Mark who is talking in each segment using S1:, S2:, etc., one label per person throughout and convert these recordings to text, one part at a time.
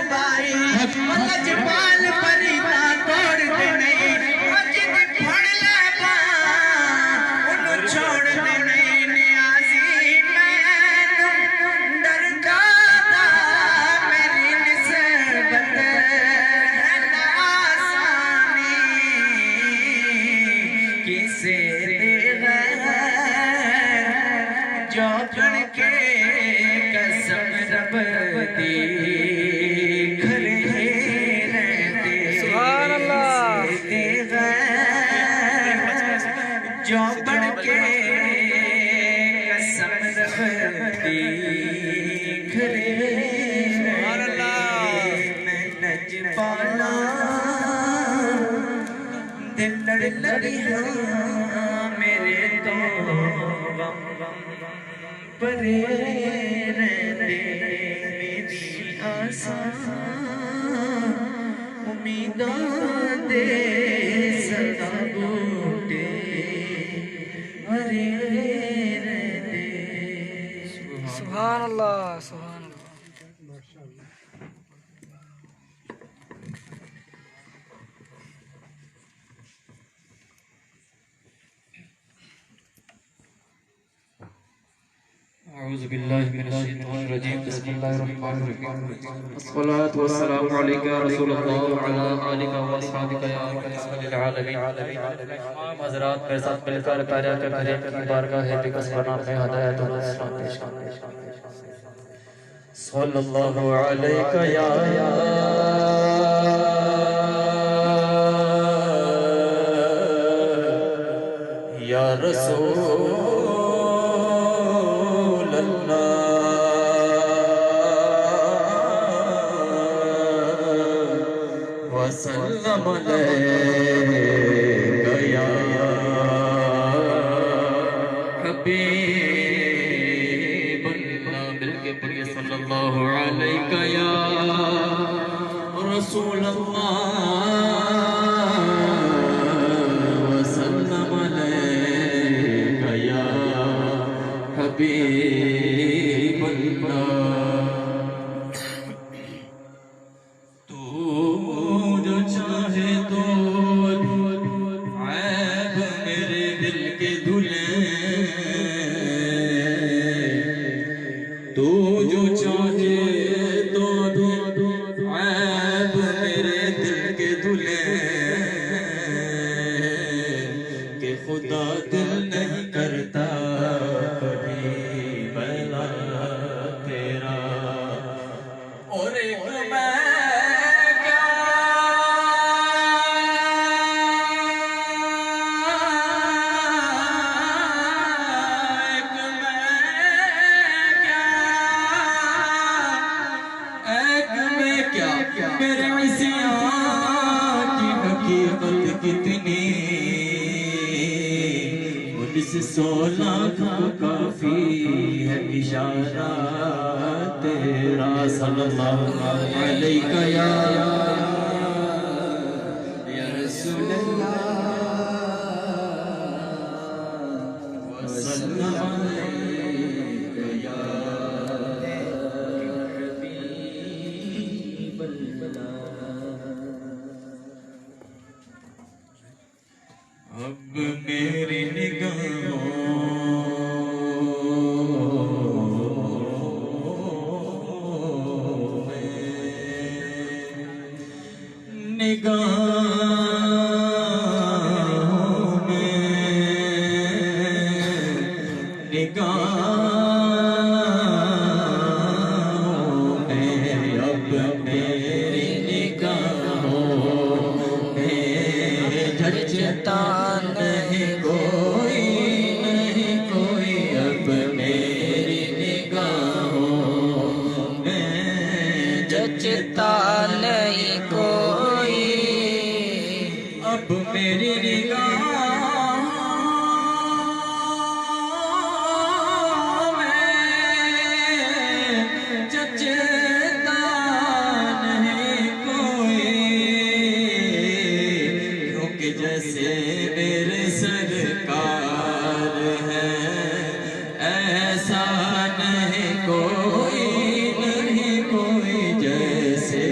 S1: لجبائی لجبال پریتا توڑ دے نہیں جن پھڑ لے با انہوں چھوڑ دے نہیں نیازی میں درگاہ میری نسبت ہے آسانی کسے جو بن کے قسم رب دیکھ رہے رہتے سبحان اللہ جو بن کے قسم رب دیکھ رہے سبحان اللہ میں نج پالا دل لڑ لڑی میرے تو پرے رہتے میری آسان امیدان دے صدا بوٹے پرے رہتے
S2: سبحان اللہ سبحان اللہ
S3: اعوذ باللہ من الشیطان الرجیم بسم اللہ الرحمن الرحیم الصلاة والسلام علیکہ یا رسول اللہ وعلا آلکہ واصحابکہ یا رحمت للعالمین امام حضرات میرے ساتھ مل کر پیرا کے کریم کی بارگاہ ہے بکس بنا میں ہدایت و اسلام پیش کرنے صلی اللہ علیکہ یا رسول وسلم علیکہ یا حبیب اللہ مل کے پڑھئے صلی اللہ علیکہ یا رسول اللہ وسلم علیکہ یا حبیب اللہ تو جو چاہے تو عیب میرے دل کے دھلے کہ خدا دل نہیں کرتا کبھی بلا تیرا اور ایک میں میرے عصیان کی حقیقت کتنی انیس سولہ کا کافی ہے اشارہ تیرا صلی اللہ علیکہ یا رسول اللہ وسلم علیکہ یا اب میری نگاہوں
S1: جھجتا نہیں کوئی نہیں کوئی اب میری نگاہوں میں جھجتا نہیں کوئی اب میری نگاہوں میں جھجتا نہیں کوئی جیسے میرے سرکار ہے ایسا نہیں کوئی جیسے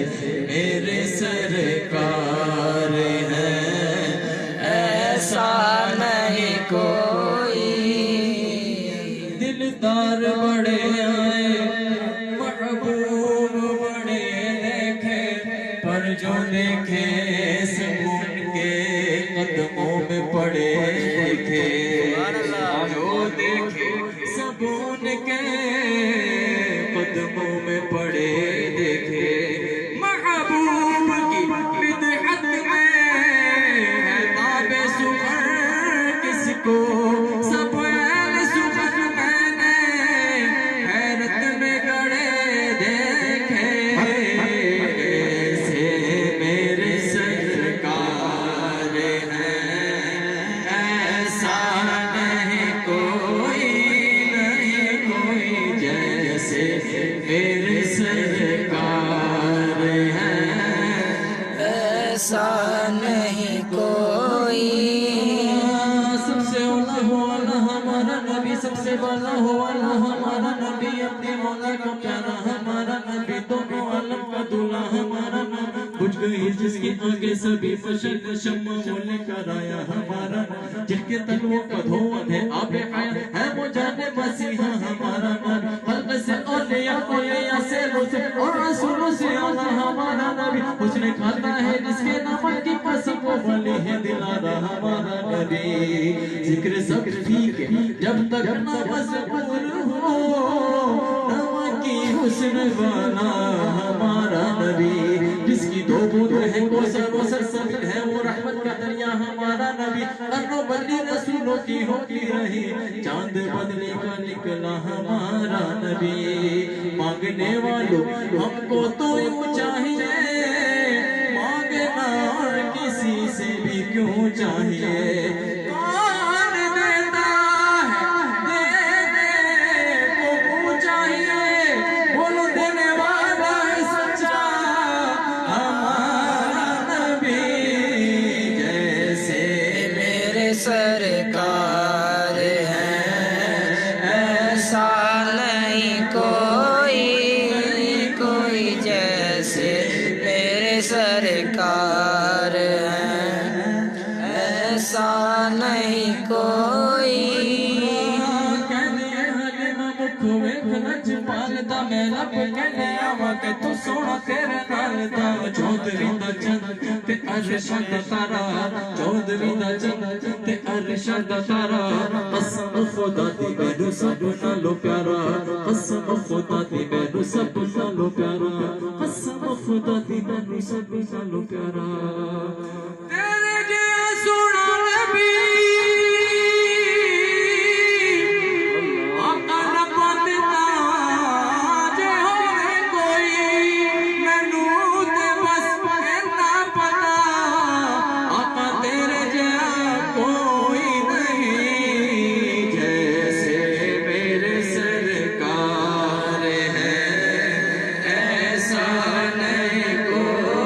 S1: دیکھے سکون کے قدموں میں پڑے دیکھے جو دیکھے سکون کے قدموں میں پڑے دیکھے محبوب کی بدحت میں ہے باب سخن کس کو سب اہل سخن میں نے حیرت میں گڑے دیکھے ایسے میرے سرکار ہیں ایسا نہیں کوئی جیسے میرے سرکار ہیں
S2: ایسا نہیں کوئی
S1: سب سے اولا والا ہمارا نبی سب سے والا والا ہمارا نبی اپنے مولا کا پیارا ہمارا نبی دونوں عالم کا دولہا ہمارا نبی بجھ گئی جس کے آگے سبھی فشل شمع وہ لے کر آیا ہمارا جن کے تنوں کا دھواں ہے آب حیات ہے وہ جانے مسیحا ہمارا نبی خلق سے اولیاء سے رسل اور رسولوں سے آنا ہمارا نبی اس نے کھاتا ہے جس کے نمک کی قسم وہ ولی ہے دلارا ہمارا نبی ذکر سب ٹھیک ہے جب تک نہ مذکور ہو نمک کی حسن والا ہمارا نبی جس کی دو بوند ہے کوثر و سرسبیل ہے وہ رحمت کا دریا ہمارا نبی کرنو بندی رسولوں کی ہوتی رہی چاند بدلے کا نکلا ہمارا نبی مانگنے والوں ہم کو تو یوں چاہیے مانگنا کسی سے بھی کیوں چاہیے کون دیتا ہے دینے کو چاہیے بولو دینے والا ہے سچا ہمارا نبی جیسے
S2: میرے سرکار ہیں ایسا نہیں کوئی جیسے میرے سرکار ہیں ایسا نہیں کوئی
S1: چودھری دا چند تے ارشد تارا چودھری دا چند تے ارشد تارا قسم خدا دی مینو سب نالو پیارا قسم خدا دی مینو سب نالو پیارا قسم خدا دی مینو سب نالو پیارا تیرے جے سونا نبی
S2: ایسا نہیں کوئی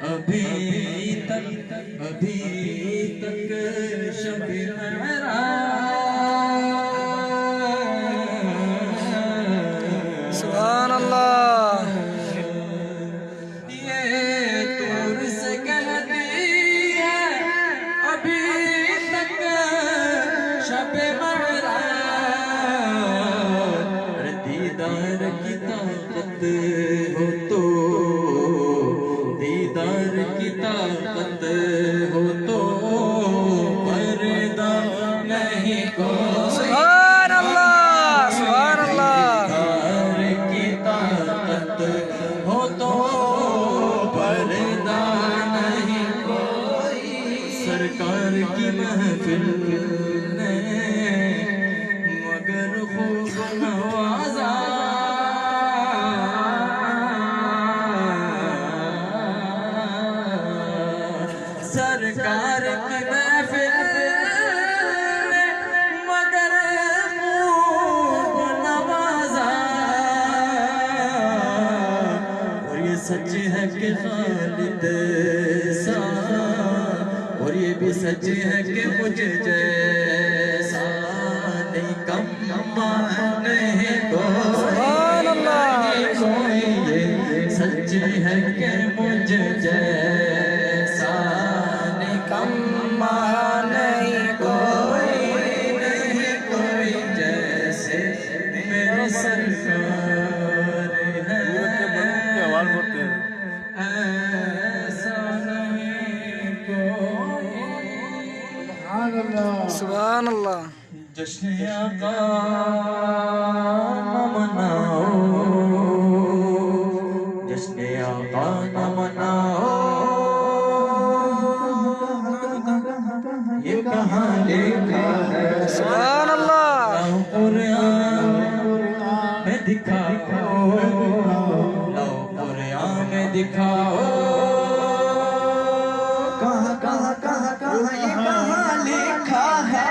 S1: ابھی تک شب معراج
S2: سبحان اللہ
S1: یہ طور سے کہتی ہے ابھی تک شب معراج دیدار کی طاقت ہو تو دیدار کی طاقت ہو تو پردہ نہیں کو
S2: سبحان اللہ سبحان اللہ
S1: دیدار کی طاقت ہو تو پردہ نہیں کوئی سرکار کی محفل نے مگر خوب نوازا سرکار کی محفل نے مگر خوب نوازا اور یہ سچ ہے کہ خالد سا اور یہ بھی سچ ہے کہ مجھے جیسا نہیں کم نہیں
S2: سبحان اللہ
S1: کوئی یہ سچ ہے کہ مجھے جیسا نہیں کم نہیں کوئی جیسے میرے سرکار ہے ایسا نہیں کوئی
S2: سبحان اللہ
S1: جشن آقا نہ مناؤ جشن آقا نہ مناؤ یہ کہاں لکھا ہے
S2: سبحان اللہ
S1: قرآن میں دکھاؤ لاؤ قرآن میں دکھاؤ کہاں یہ کہاں لکھا ہے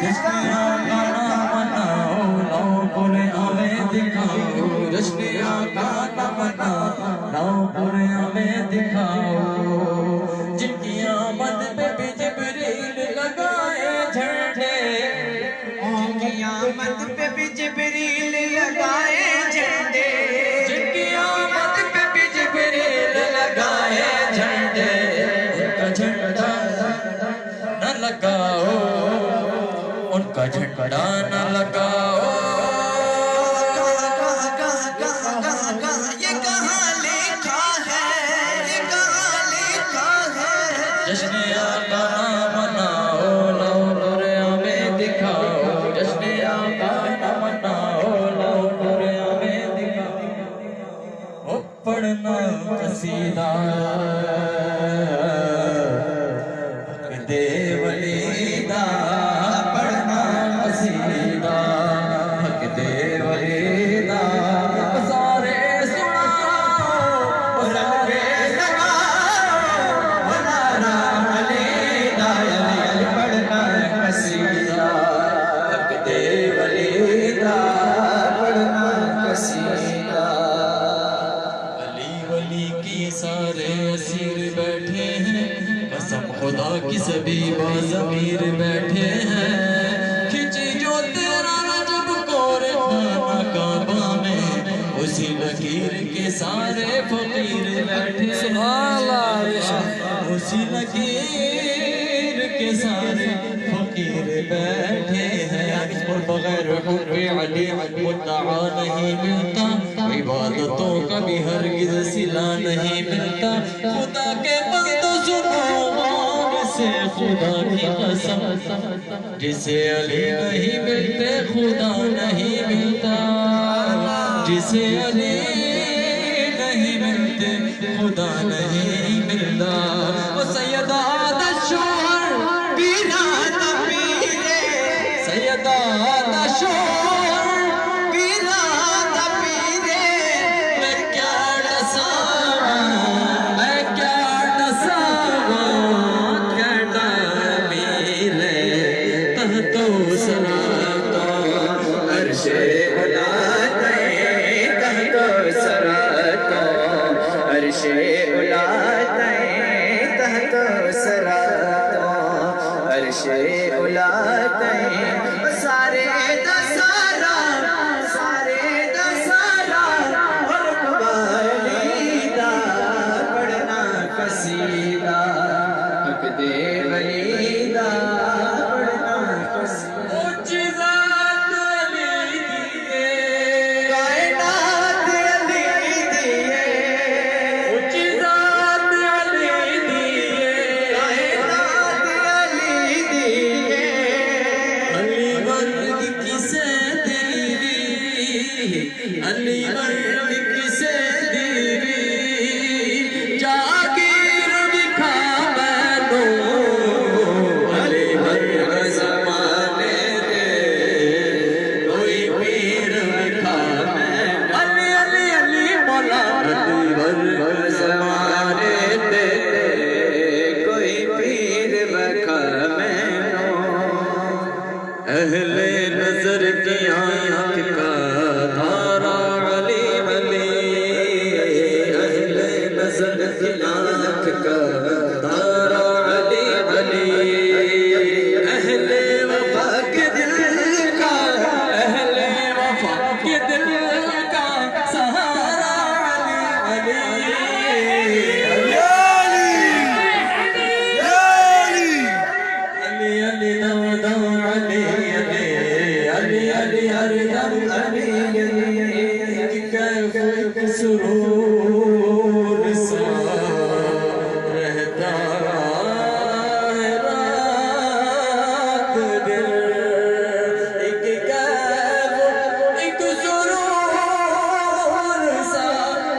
S1: جشن آقا نہ مناؤ لاؤ قرآن میں دکھاؤ جشن آقا نہ مناؤ لاؤ قرآن میں دکھاؤ جن کی آمد پہ بھی جبریل لگائے جھنڈے
S4: جن کی آمد پہ بھی جبریل لگائے جھنڈے
S1: جن کی آمد پہ بھی جبریل لگائے جھنڈے ان کا جھنڈا نہ لگاؤ ان کا جھنڈا نہ لگاؤ
S4: یہ کہاں لکھا ہے یہ کہاں لکھا ہے
S1: جشن آقا نہ مناؤ لاؤ قرآن میں دکھاؤ جشن آقا نہ مناؤ لاؤ قرآن میں دکھاؤ او پڑھنا قصیدہ حق دے ولیدہ پڑھنا قصیدہ حق دے ولیدہ سارے سناؤ رنگ بے خدا کی سبھی بازمیر بیٹھے ہیں کھچی جو تیرا رجب کور خانہ کعبہ میں اسی لکیر کے سارے فقیر بیٹھے ہیں
S2: سبحان اللہ
S1: اسی لکیر کے سارے فقیر بیٹھے ہیں اور بغیر حب علی مدعا نہیں ملتا عبادتوں کا بھی ہرگز صلہ نہیں ملتا خدا کے بندو سنو سے خدا کی قسم جسے علی نہیں ملتے خدا نہیں ملتا جسے علی نہیں ملتے خدا نہیں ملتا وہ سیدہ آدھا شوہر
S4: بیرات پیرے
S1: سیدہ آدھا شوہر
S4: بیرات پیرے
S1: میں کیا ڈساواں میں کیا ڈساواں کہتا میرے تحتو سراتا عرش
S4: اولادے تحت سراتا عرش اولادے دے ولی دا بڑا قسم
S1: اونچی ذات علی دیے
S4: کائنات علی دیے
S1: اونچی ذات علی دیے
S4: کائنات علی دیے
S1: علی ورگ کسے دیوی علی ورگ کسے دیوی جاگیر دکھا مینو علی ورگ زمانے دے کوئی پیر دکھا مینو علی علی علی مولا علی ورگ
S4: زمانے تے کوئی پیر رکھا مینو
S1: اہل نظر کی آنکھ کا تارا علی علی اہل نظر کی آنکھ کا تارا علی علی اہل وفا کے دل کا اہل وفا کے دل کا سہارا علی علی علی علی دم دم علی علی علی علی دم علی کیف سرور سا رہتا ہے رات دل ایک کیف ایک سرور سا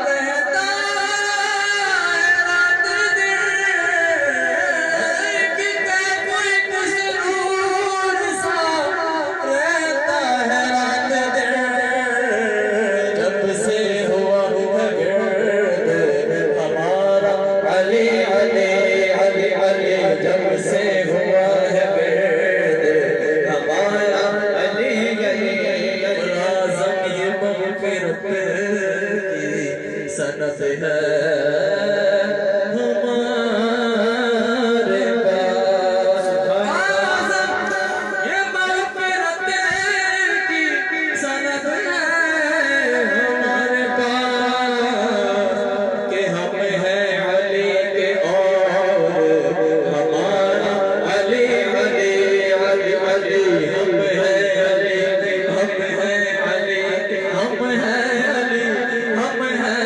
S1: رہتا ہے رات دل ایک کیف ایک سرور سا رہتا ہے رات دل جب سے ہوا گرد ہمارا علی علی علی علی جب سے ہوا ہے گرد ہمارا
S4: علی علی
S1: اعظم یہ مغفرت کی سنت ہے ہمارے پاس اعظم یہ مغفرت کی سنت ہے ہمارے پاس کہ ہم ہیں علی کے اور ہمارا علی علی علی علی ہم ہیں علی ہم ہیں علی ہم ہیں علی ہم ہیں علی ہم ہیں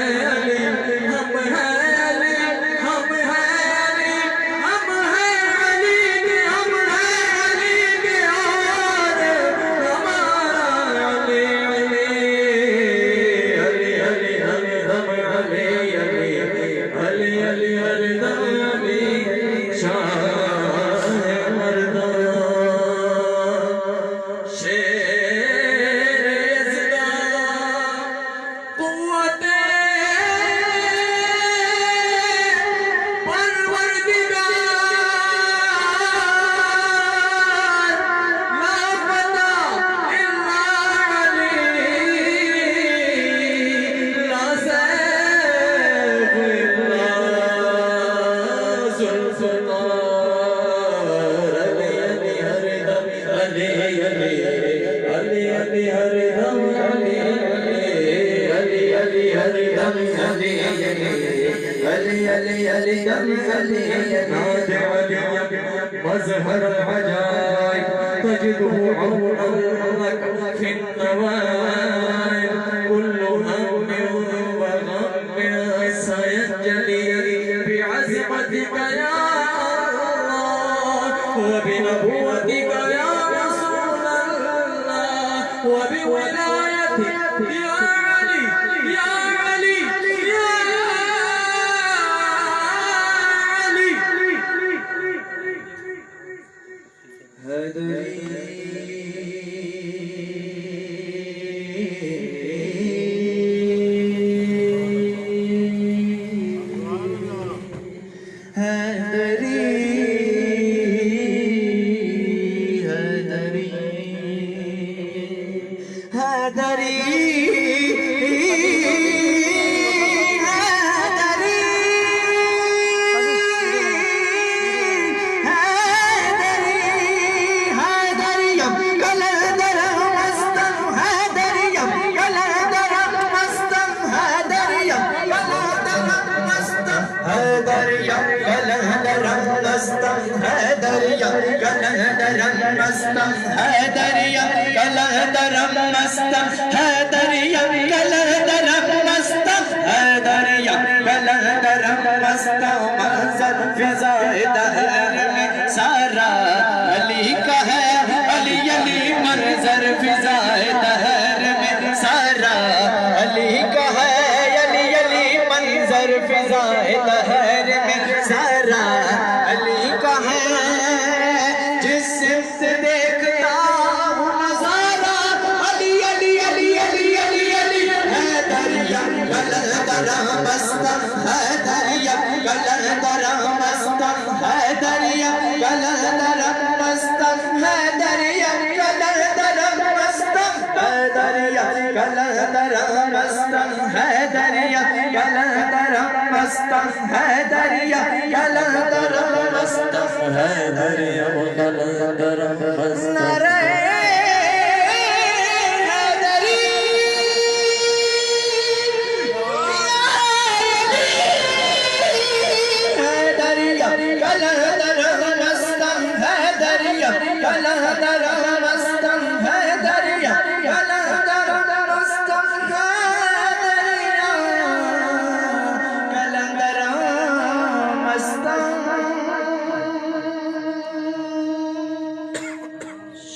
S1: علی ہم ہیں علی ہم ہیں علی کے ہم ہیں علی کے اور ہمارا علی علی علی علی ہم علی علی علی علی دم علی شاہ مردان شیر یزدان قوت پروردگار لا فتح الا علی لا سیف الا ذوالفقار علی علی ہر دم علی علی علی علی ہر دم علی علی علی ہر دم علی علی علی علی دم علی ناد علی مظہر العجائب تجده عونا لك في النوائب كل هم وغم سينجلي بعزمتك يا الله وبنبوتك يا رسول الله وبولايتك يا علي يا علي يا علي
S4: مستم حیدریا کلندرم مستم حیدریا کلندرم مستم حیدریا کلندرم مستم منظر فضائے دہر میں سارا علی کا ہے علی علی منظر فضائے دہر میں سارا علی کا ہے علی علی منظر فضائے دہر میں سارا علی کا ہے جس سے دیکھتا ہوں نظارہ علی علی علی علی علی علی حیدریا کلندرم مستم حیدریا کلندرم مستم حیدریا کلندرم مستم حیدریا کلندرم مستم حیدریا کلندرم مستم حیدریا کلندرم مستم حیدریا کلندرم مستم
S1: حیدریا کلندرم مستم
S4: نعرہ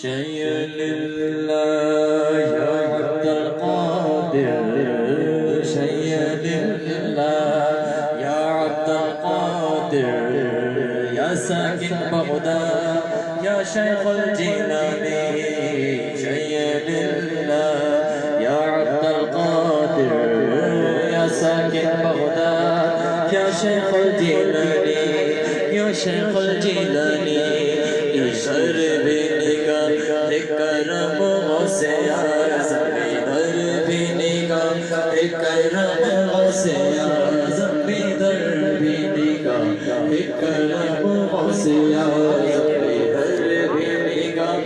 S1: شيء لله يا عبد القادر شيء لله يا عبد القادر يا ساكن بغداد يا شيخ الجيلاني شيء لله يا عبد القادر يا ساكن بغداد يا شيخ الجيلاني يا شيخ الجيلاني اشعر بنگاہ کرم غوث اعظم ادھر بھی نگاہ کرم غوث اعظم ادھر بھی نگاہ کرم غوث اعظم ادھر بھی نگاہ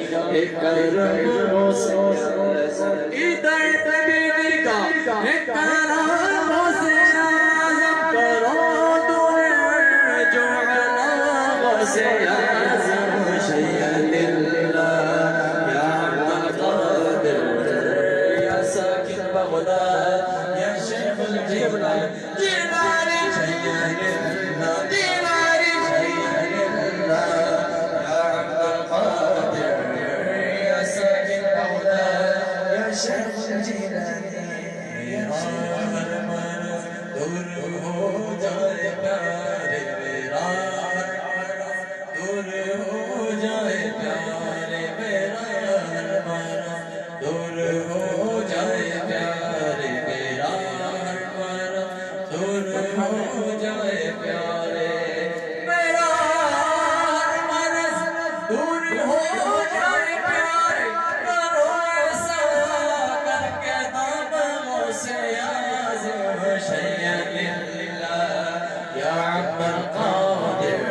S1: کرم غوث اعظم ادھر بھی نگاہ کرم غوث اعظم کرو دعا جو علی غوث اعظم شيء لله يا عبد القادر يا ساكن بغداد يا شيخ الجيلاني جيلاني شيء لله جيلاني شيء لله يا عبد القادر يا ساكن بغداد يا شيخ الجيلاني يا شيخ المنف دور ہو جائے پیارے میرا دور ہو جائے پیارے میرا ہمارا دور ہو جائے پیارے میرا ہمارا دور ہو جائے پیارے میرا ہمارا دور ہو جائے پیارے کرو ایسا کر کے دام غوث اعظم شيء لله يا عبد القادر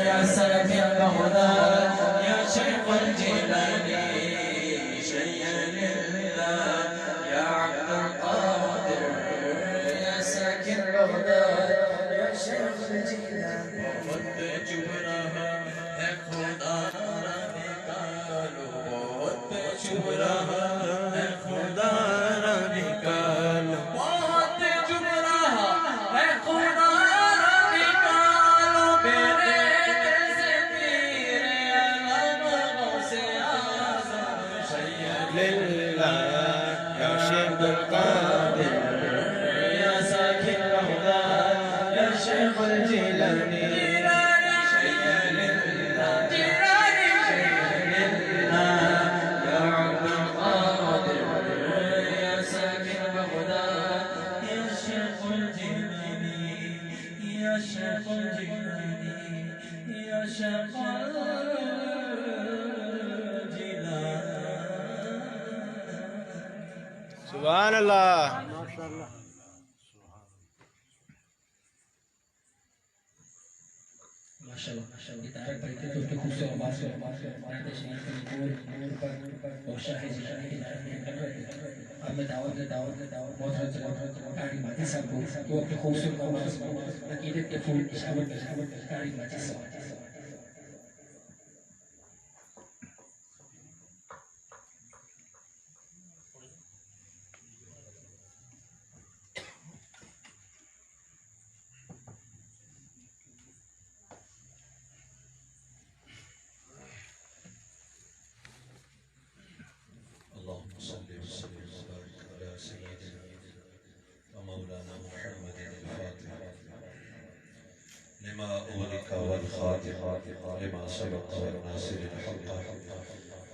S1: يا ساكن بغداد يا شيخ الجيلاني شيء لله يا عبد القادر يا ساكن بغداد يا شيخ الجيلاني بہت چپ رہا ہے خدا را نکالو بہت چپ رہا ہے خدا را نکالو بہت چپ رہا ہے خدا را نکالو میرے دل سے تیرے علم غوث اعظم شيء
S4: للہ یا شیخ القادر
S1: یا ساکن بغداد یا شیخ الجیلانی شيء لله جیلانی شيء لله یا عبد القادر یا ساکن بغداد یا شیخ الجیلانی یا شیخ الجیلانی یا شیخ الجیلانی
S2: سبحان اللہ
S5: ماشاءاللہ ادارہ پڑھتے تھے اس کے خوبصورت آواز سے نعت شریف کے نور پر اور شاہ جیلانی کی نعت میں کر رہے تھے اب میں دعوت محترم قاری ماجد صاحب کو وہ اپنے خوبصورت آواز میں عقیدت کے پھول اشارت قاری ماجد صاحب
S6: والخاتم لما سبق والناصر الحق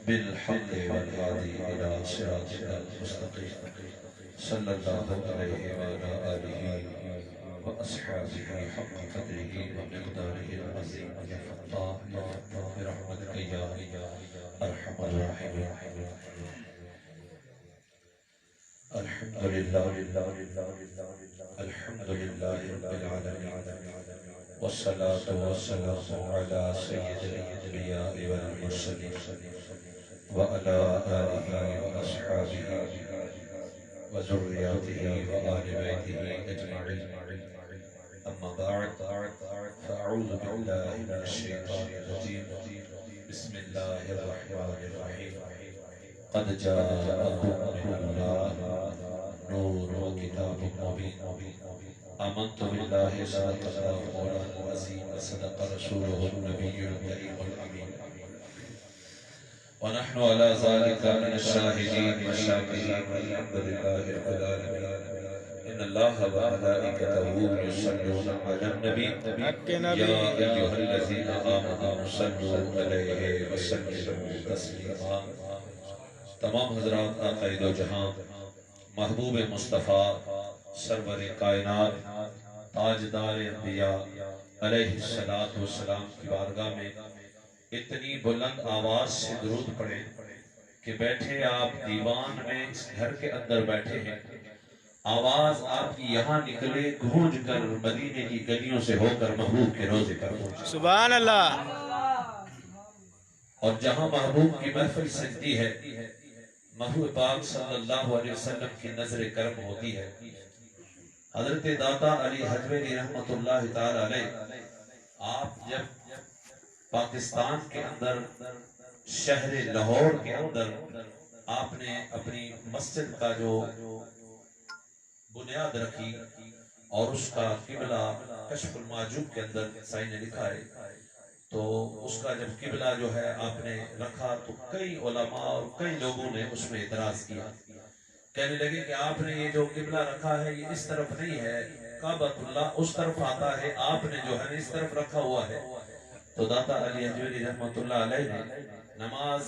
S6: بالحق والهادي إلى صراطك المستقيم صلى الله عليه وعلى آله وأصحابه حق قدره ومقداره العظيم يا فتاح برحمتك يا أرحم الراحمين. الحمد لله الحمد لله رب العالمين والصلاة والسلام على سيد الأنبياء والمرسلين وعلى آله وأصحابه وذرياته وآل بيته أجمعين. أما بعد فأعوذ بالله من الشيطان الرجيم. بسم الله الرحمن الرحيم. قد جاءكم من الله نور وكتاب مبين. آمنت بالله صدق الله مولانا العظيم وصدق رسوله النبي الكريم الأمين ونحن على ذلك من الشاهدين والشاكرين والحمد لله رب العالمين. إن الله وملائكته يصلون على النبي يا أيها الذين آمنوا صلوا عليه وسلموا تسليما. تمام حضرات آقائے دو جہاں محبوب مصطفیٰ سرور کائنات تاجدار انبیاء علیہ السلام کی بارگاہ میں اتنی بلند آواز سے درود پڑھیں کہ بیٹھے آپ دیوان میں اس گھر کے اندر بیٹھے ہیں، آواز آپ کی یہاں نکلے گونج کر مدینے کی گلیوں سے ہو کر محبوب کے روزے پر پہنچے.
S2: سبحان اللہ.
S6: اور جہاں محبوب کی محفل سجتی ہے محبوب پاک صلی اللہ علیہ وسلم کی نظر کرم ہوتی ہے. حضرت داتا علی حجویری رحمت اللہ تعالی علیہ آپ جب پاکستان کے اندر شہر لاہور کے اندر آپ نے اپنی مسجد کا جو بنیاد رکھی اور اس کا قبلہ کشف المعجوب کے اندر سائی نے لکھا ہے، تو اس کا جب قبلہ جو ہے آپ نے رکھا تو کئی علماء اور کئی لوگوں نے اس میں اعتراض کیا، کہنے لگے کہ آپ نے یہ جو قبلہ رکھا ہے یہ اس طرف نہیں ہے، کعبۃ اللہ اس طرف آتا ہے، آپ نے جو ہے اس طرف رکھا ہوا ہے. تو داتا علی حجویری رحمت اللہ علیہ نے نماز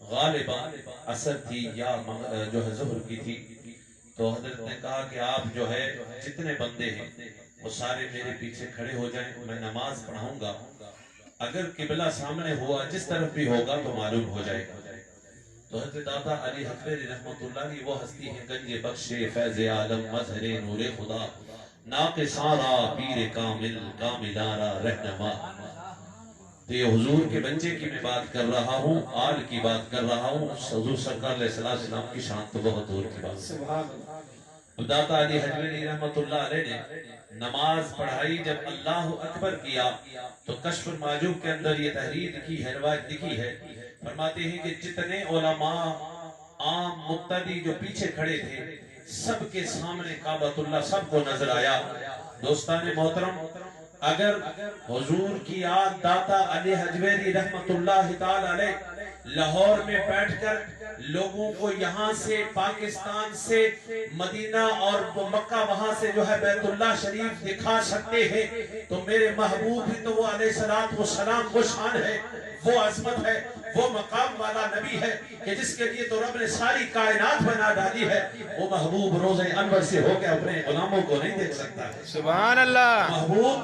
S6: غالباً عصر تھی یا جو ہے ظہر کی تھی، تو حضرت نے کہا کہ آپ جو ہے جتنے بندے ہیں وہ سارے میرے پیچھے کھڑے ہو جائیں، میں نماز پڑھاؤں گا، اگر قبلہ سامنے ہوا جس طرف بھی ہوگا تو معلوم ہو جائے گا. تو حضرت داتا علی حجویری رحمت اللہ کی وہ ہستی ہے گنج بخش فیض عالم مظہر نور خدا ناقصارا پیر کامل کاملارا رہنما. تو یہ حضور کے بچے کی میں بات کر رہا ہوں، آل کی بات کر رہا ہوں، حضور سرکار علیہ السلام کی شان تو بہت دور کی بات. داتا علی حجویری رحمت اللہ علیہ نے نماز پڑھائی، جب اللہ اکبر کیا تو کشف المعجوب کے اندر یہ تحریر لکھی ہے، روایت لکھی ہے، فرماتے ہیں کہ جتنے علماء عام مقتدی جو پیچھے کھڑے تھے سب کے سامنے کعبۃ اللہ سب کو نظر آیا. دوستان محترم، اگر حضور کی یاد داتا علی حجویری رحمت اللہ تعالی علیہ لاہور میں بیٹھ کر لوگوں کو یہاں سے پاکستان سے مدینہ اور مکہ وہاں سے جو ہے بیت اللہ شریف دکھا سکتے ہیں تو میرے محبوب بھی تو وہ علیہ السلام وہ شان ہے، وہ عظمت ہے، وہ مقام والا نبی ہے کہ جس کے لیے تو رب نے ساری کائنات بنا ڈالی ہے. وہ محبوب روزہ انور سے ہو کے اپنے غلاموں کو نہیں دیکھ سکتا ہے.
S2: سبحان اللہ.
S6: محبوب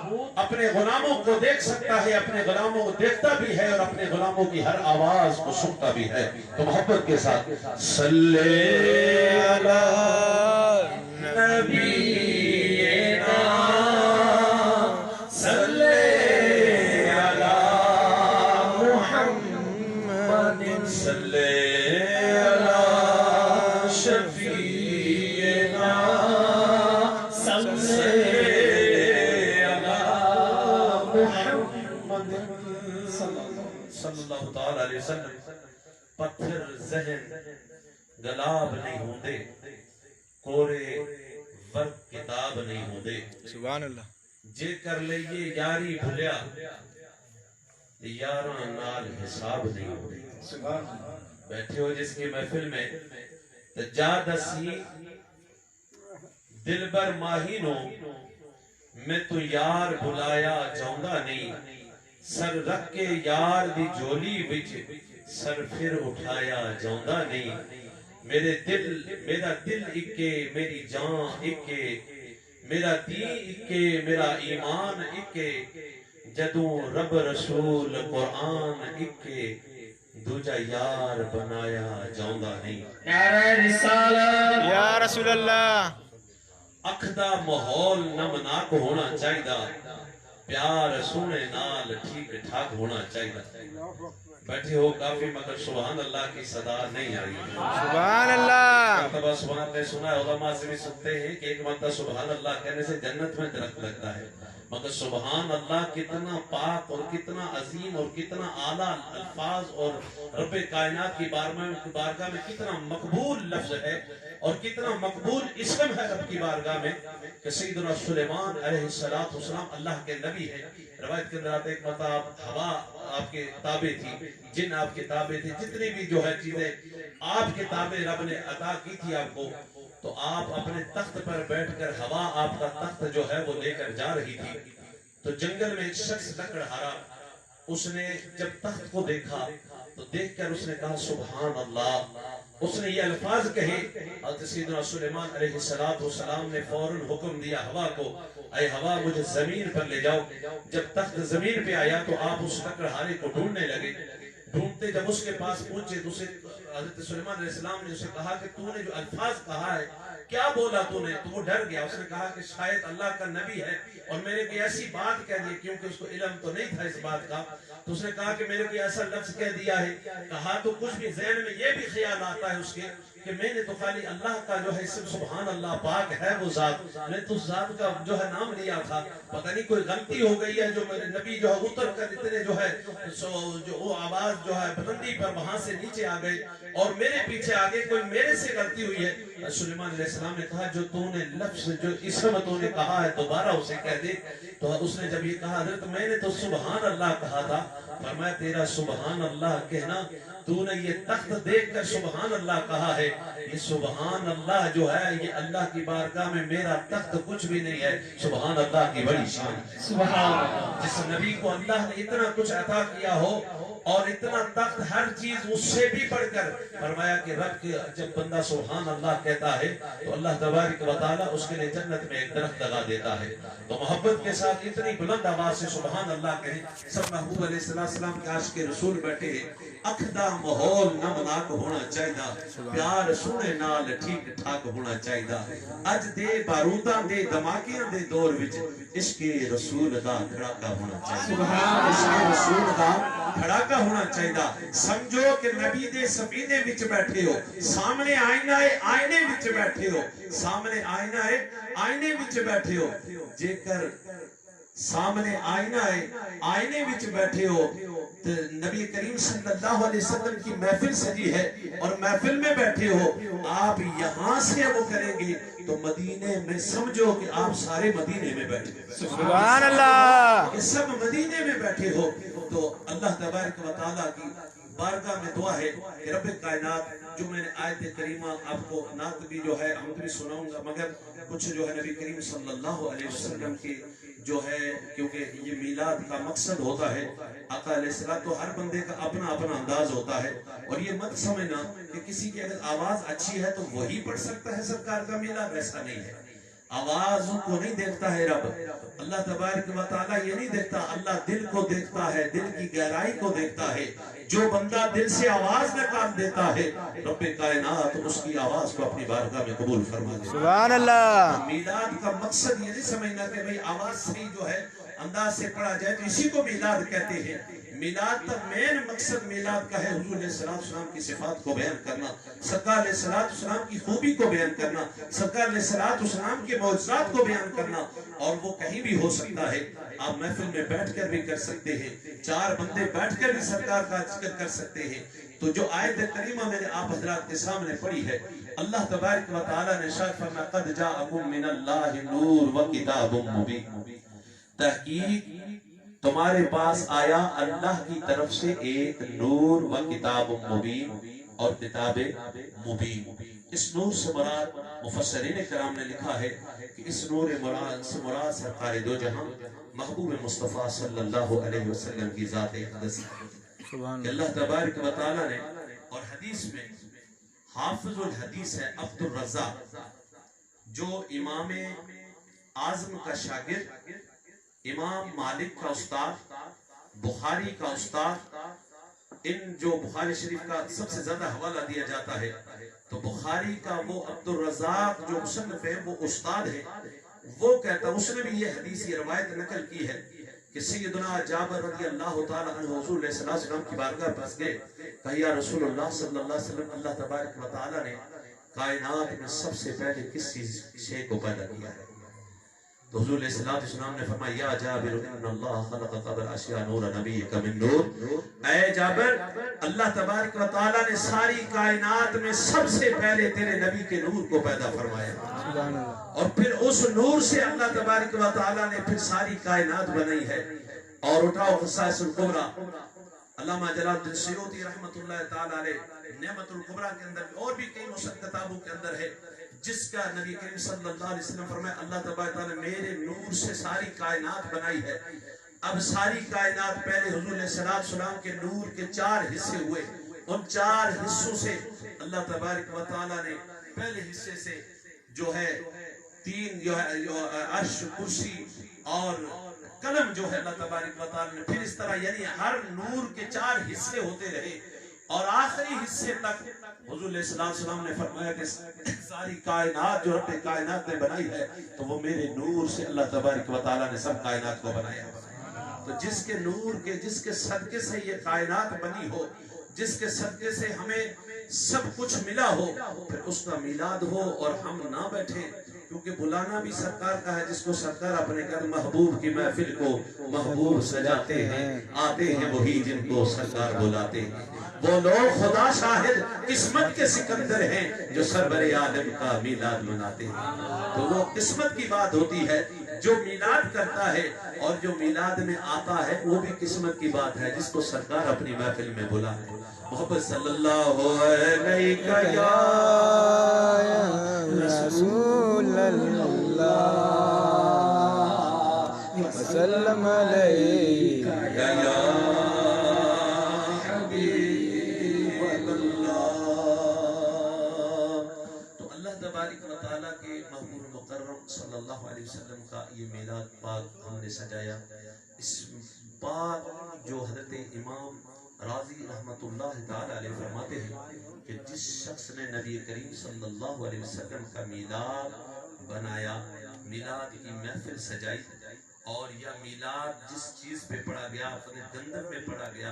S6: اپنے غلاموں کو دیکھ سکتا ہے، اپنے غلاموں کو دیکھتا بھی ہے اور اپنے غلاموں کی ہر آواز کو سنتا بھی ہے. تو محبت کے ساتھ صلی علی نبینا صلی صلی علی شفیعنا صلی علی محمد صلی اللہ تعالی علیہ وسلم. پتھر ذہن گلاب نہیں ہوندے، کورے ورق کتاب نہیں ہوندے.
S2: سبحان اللہ.
S6: جے کر لئیے یاری بھلیا یاراں نال حساب نہیں ہوندے. بیٹھے ہو جس کی محفل میں جا دسی دل بر ماہی نو میں تو یار بلایا جاؤندا نہیں سر رکھ کے یار دی جولی وچ سر پھر اٹھایا جاؤندا نہیں میرا دل اکے میری جان اکے میرا دین اکے میرا ایمان اکے جدوں رب رسول قرآن اکے دوجا یار بنایا جاؤندا نہیں
S3: نعرہ رسالت
S2: یا رسول اللہ
S6: اکھ دا ماحول نمناک ہونا چاہیدا پیار سونے نال ٹھیک ٹھاک ہونا چاہیدا بیٹھے ہو کافی مگر سبحان اللہ کی صدا نہیں آئی
S2: سبحان اللہ
S6: مرتبہ سبحان اللہ سنا ہے علماء سے بھی سنتے ہیں کہ ایک مرتبہ سبحان اللہ کہنے سے جنت میں درخت لگتا ہے مگر سبحان اللہ کتنا پاک اور کتنا عظیم اور کتنا اعلیٰ الفاظ اور رب کائنات کی بارگاہ میں کتنا مقبول لفظ ہے اور کتنا مقبول اسم ہے رب کی بارگاہ میں کہ سیدنا سلیمان علیہ السلام اللہ کے نبی ہے روایت کے اندر آتے ایک مرتبہ ہوا آپ کے تابع تھی جن آپ کے تابع تھے جتنی بھی جو ہے چیزیں آپ کے تابع رب نے عطا کی تھی آپ کو تو آپ اپنے تخت پر بیٹھ کر ہوا آپ کا تخت جو ہے وہ لے کر جا رہی تھی تو جنگل میں ایک شخص لکڑہارا اس نے جب تخت کو دیکھا تو دیکھ کر اس نے کہا سبحان اللہ اس نے یہ الفاظ کہے حضرت سیدنا سلیمان علیہ السلام نے فوراً حکم دیا ہوا کو اے ہوا مجھے زمین پر لے جاؤ جب تخت زمین پہ آیا تو آپ اس لکڑہارے کو ڈھونڈنے لگے ڈھونڈتے جب اس کے پاس پہنچے تو حضرت سلیمان علیہ السلام نے اسے کہا کہ تو نے جو الفاظ کہا ہے کیا بولا تو نے تو وہ ڈر گیا اس نے کہا کہ شاید اللہ کا نبی ہے اور میں نے کوئی ایسی بات کہہ دی کیونکہ اس کو علم تو نہیں تھا اس بات کا تو اس نے کہا کہ میں نے کوئی ایسا لفظ کہہ دیا ہے کہا تو کچھ بھی ذہن میں یہ بھی خیال آتا ہے اس کے کہ میں نے تو خالی اللہ کا جو ہے اسم سبحان اللہ پاک ہے وہ ذات میں تو اس ذات کا جو ہے نام لیا تھا پتہ نہیں کوئی غلطی ہو گئی ہے جو میرے نبی جو ہے اتر کر اتنے جو ہے جو وہ آواز جو ہے بلندی پر وہاں سے نیچے آ گئی اور میرے پیچھے آگے کوئی میرے سے غلطی ہوئی ہے سلیمان علیہ السلام نے کہا جو تو نے لفظ جو اسم تو نے کہا ہے دوبارہ اسے کہہ دے تو اس نے جب یہ کہا حضرت میں نے تو سبحان اللہ کہا تھا فرمایا تیرا سبحان اللہ کہنا تو نے یہ تخت دیکھ کر سبحان اللہ کہا ہے یہ سبحان اللہ جو ہے یہ اللہ کی بارگاہ میں میرا تخت کچھ بھی نہیں ہے سبحان اللہ کی بڑی شان ہے سبحان اللہ جس نبی کو اللہ نے اتنا کچھ عطا کیا ہو اور اتنا تخت ہر چیز اس سے بھی پڑھ کر فرمایا کہ رب کے جب بندہ سبحان اللہ کہتا ہے تو اللہ تبارک و تعالی اس کے لیے جنت میں ایک درخت لگا دیتا ہے تو محبت کے ساتھ اتنی بلند آواز سے سبحان اللہ کہیں سب محبوب علیہ السلام کے عاشق رسول بیٹھے ہیں اکھدا ماحول نمناک ہونا چاہیے پیار سونے نال ٹھیک ٹھاک ہونا چاہیے اج دے باروداں دے دھماکیاں دے دور وچ عشق رسول دا کھڑاکا ہونا چاہیے سبحان عشق رسول دا کھڑاکا ہونا چاہیے سمجھو کہ نبی دے سفینے وچ بیٹھے ہو سامنے آئینہ ہے آئینے وچ بیٹھے ہو سامنے آئینہ ہے آئینے وچ بیٹھے ہو جے کر سامنے آئینہ ہے آئینے وچ بیٹھے ہو تو نبی کریم صلی اللہ علیہ وسلم کی محفل سجی ہے اور محفل میں بیٹھے ہو آپ یہاں سے وہ کریں گے تو مدینے میں سمجھو کہ آپ سارے مدینے میں بیٹھے
S2: سبحان اللہ
S6: یہ سب مدینے میں بیٹھے ہو تو اللہ تبارک و تعالیٰ کی بارگاہ میں دعا ہے کہ رب کائنات جو میں نے آیت کریمہ آپ کو نعت بھی جو ہے ہم بھی سناؤں گا مگر کچھ جو ہے نبی کریم صلی اللہ علیہ وسلم کی جو ہے کیونکہ یہ میلاد کا مقصد ہوتا ہے آقا علیہ السلام تو ہر بندے کا اپنا اپنا انداز ہوتا ہے اور یہ مت سمجھنا کہ کسی کی اگر آواز اچھی ہے تو وہی پڑھ سکتا ہے سرکار کا میلاد ویسا نہیں ہے آواز کو نہیں دیکھتا ہے رب اللہ تبارک و تعالیٰ یہ نہیں دیکھتا اللہ دل کو دیکھتا ہے دل کی گہرائی کو دیکھتا ہے جو بندہ دل سے آواز نکال دیتا ہے رب کائنات اس کی آواز کو اپنی بارگاہ میں قبول فرما دے
S2: سبحان اللہ
S6: میلاد کا مقصد یہ نہیں سمجھنا کہ بھئی آواز صحیح جو ہے انداز سے پڑھا جائے تو اسی کو میلاد کہتے ہیں میلاد کا مین مقصد میلاد کا ہے حضور علیہ السلام کی صفات کو بیان کرنا سرکار علیہ السلام کی خوبی کو بیان کرنا سرکار علیہ السلام کے معجزات کو بیان کرنا اور وہ کہیں بھی ہو سکتا ہے آپ محفل میں بیٹھ کر بھی کر سکتے ہیں چار بندے بیٹھ کر بھی سرکار کا ذکر کر سکتے ہیں تو جو آیت کریمہ میں نے آپ حضرات کے سامنے پڑھی ہے اللہ تبارک و تعالی نے ارشاد فرمایا قد جاءکم من اللہ نور و کتاب مبین تحقیق تمہارے پاس آیا اللہ کی طرف سے ایک نور و کتاب مبین اور کتاب مبین اس نور سے مراد مفسرین کرام نے لکھا ہے کہ اس نور سے مراد سرکار دو جہاں محبوب مصطفیٰ صلی اللہ علیہ وسلم کی ذات اقدس کہ اللہ تبارک و تعالی نے، اور حدیث میں حافظ الحدیث ہے عبد الرزاق جو امام اعظم کا شاگرد، امام مالک کا استاد، بخاری کا استاد، ان جو بخاری شریف کا سب سے زیادہ حوالہ دیا جاتا ہے تو بخاری کا وہ عبد الرزاق جو مصنف ہے وہ استاد ہے، وہ کہتا ہے، اس نے بھی یہ حدیث یہ روایت نقل کی ہے کہ سیدنا جابر رضی اللہ تعالی عنہ حضور علیہ السلام کی بارگاہ پاس گئے، کہا یا رسول اللہ صلی اللہ علیہ وسلم، اللہ تبارک و تعالی نے کائنات میں سب سے پہلے کس شے کو پیدا کیا ہے؟ تو حضور علیہ السلام نے فرمایا یا جابر ان اللہ خلق قبل الاشیاء نور نبیک من نور، اے جابر اللہ تبارک و تعالی نے ساری کائنات میں سب سے پہلے تیرے نبی کے نور کو پیدا فرمایا، اور پھر اس نور سے اللہ تبارک و تعالی نے پھر ساری کائنات بنائی ہے۔ اور اٹھاؤ خصائص الکبریٰ، علامہ جلال الدین سیوطی رحمۃ اللہ تعالی علیہ نعمت الکبریٰ کے اندر اور بھی کئی مصنف کتابوں کے اندر ہے جس کا نبی کریم صلی اللہ علیہ وسلم فرمایا اللہ تبارک تعالی نے میرے نور سے ساری کائنات بنائی ہے۔ اب ساری کائنات پہلے حضور علیہ السلام کے نور کے 4 حصے ہوئے، ان 4 حصوں سے اللہ تبارک و تعالی نے پہلے حصے سے جو ہے 3 جو ہے عرش، کرسی اور قلم جو ہے اللہ تبارک و تعالی نے پھر اس طرح یعنی ہر نور کے 4 حصے ہوتے رہے، اور آخری حصے تک حضور علیہ السلام نے فرمایا کہ ساری کائنات جو رب کائنات نے بنائی ہے تو وہ میرے نور سے اللہ تبارک و تعالی نے سب کائنات کو بنایا۔ تو جس کے نور کے، جس کے صدقے سے یہ کائنات بنی ہو، جس کے صدقے سے ہمیں سب کچھ ملا ہو، پھر اس کا میلاد ہو اور ہم نہ بیٹھے، کیونکہ بلانا بھی سرکار کا ہے، جس کو سرکار اپنے کہتے محبوب کی محفل کو محبوب سجاتے ہیں، آتے ہیں وہی جن کو سرکار بلاتے ہیں، وہ لوگ خدا شاہد قسمت کے سکندر ہیں جو سرور عالم کا میلاد مناتے ہیں۔ تو وہ قسمت کی بات ہوتی ہے، جو میلاد کرتا ہے اور جو میلاد میں آتا ہے وہ بھی قسمت کی بات ہے، جس کو سرکار اپنی محفل میں بلاتے۔ محبت صلی اللہ علیہ یا
S2: رسول اللہ وسلم علیہ
S6: یا حبیب اللہ۔ تو اللہ تبارک و تعالیٰ کے محبوب مکرم صلی اللہ علیہ وسلم کا یہ میلاد پاک ہم نے سجایا۔ اس پاک جو حضرت امام راضی رحمت اللہ تعالی علیہ فرماتے ہیں کہ جس شخص نے نبی کریم صلی اللہ علیہ وسلم کا میلاد بنایا، میلاد کی محفل سجائی، اور یا میلاد جس چیز پہ پڑھا گیا، اپنے گندم میں پڑھا گیا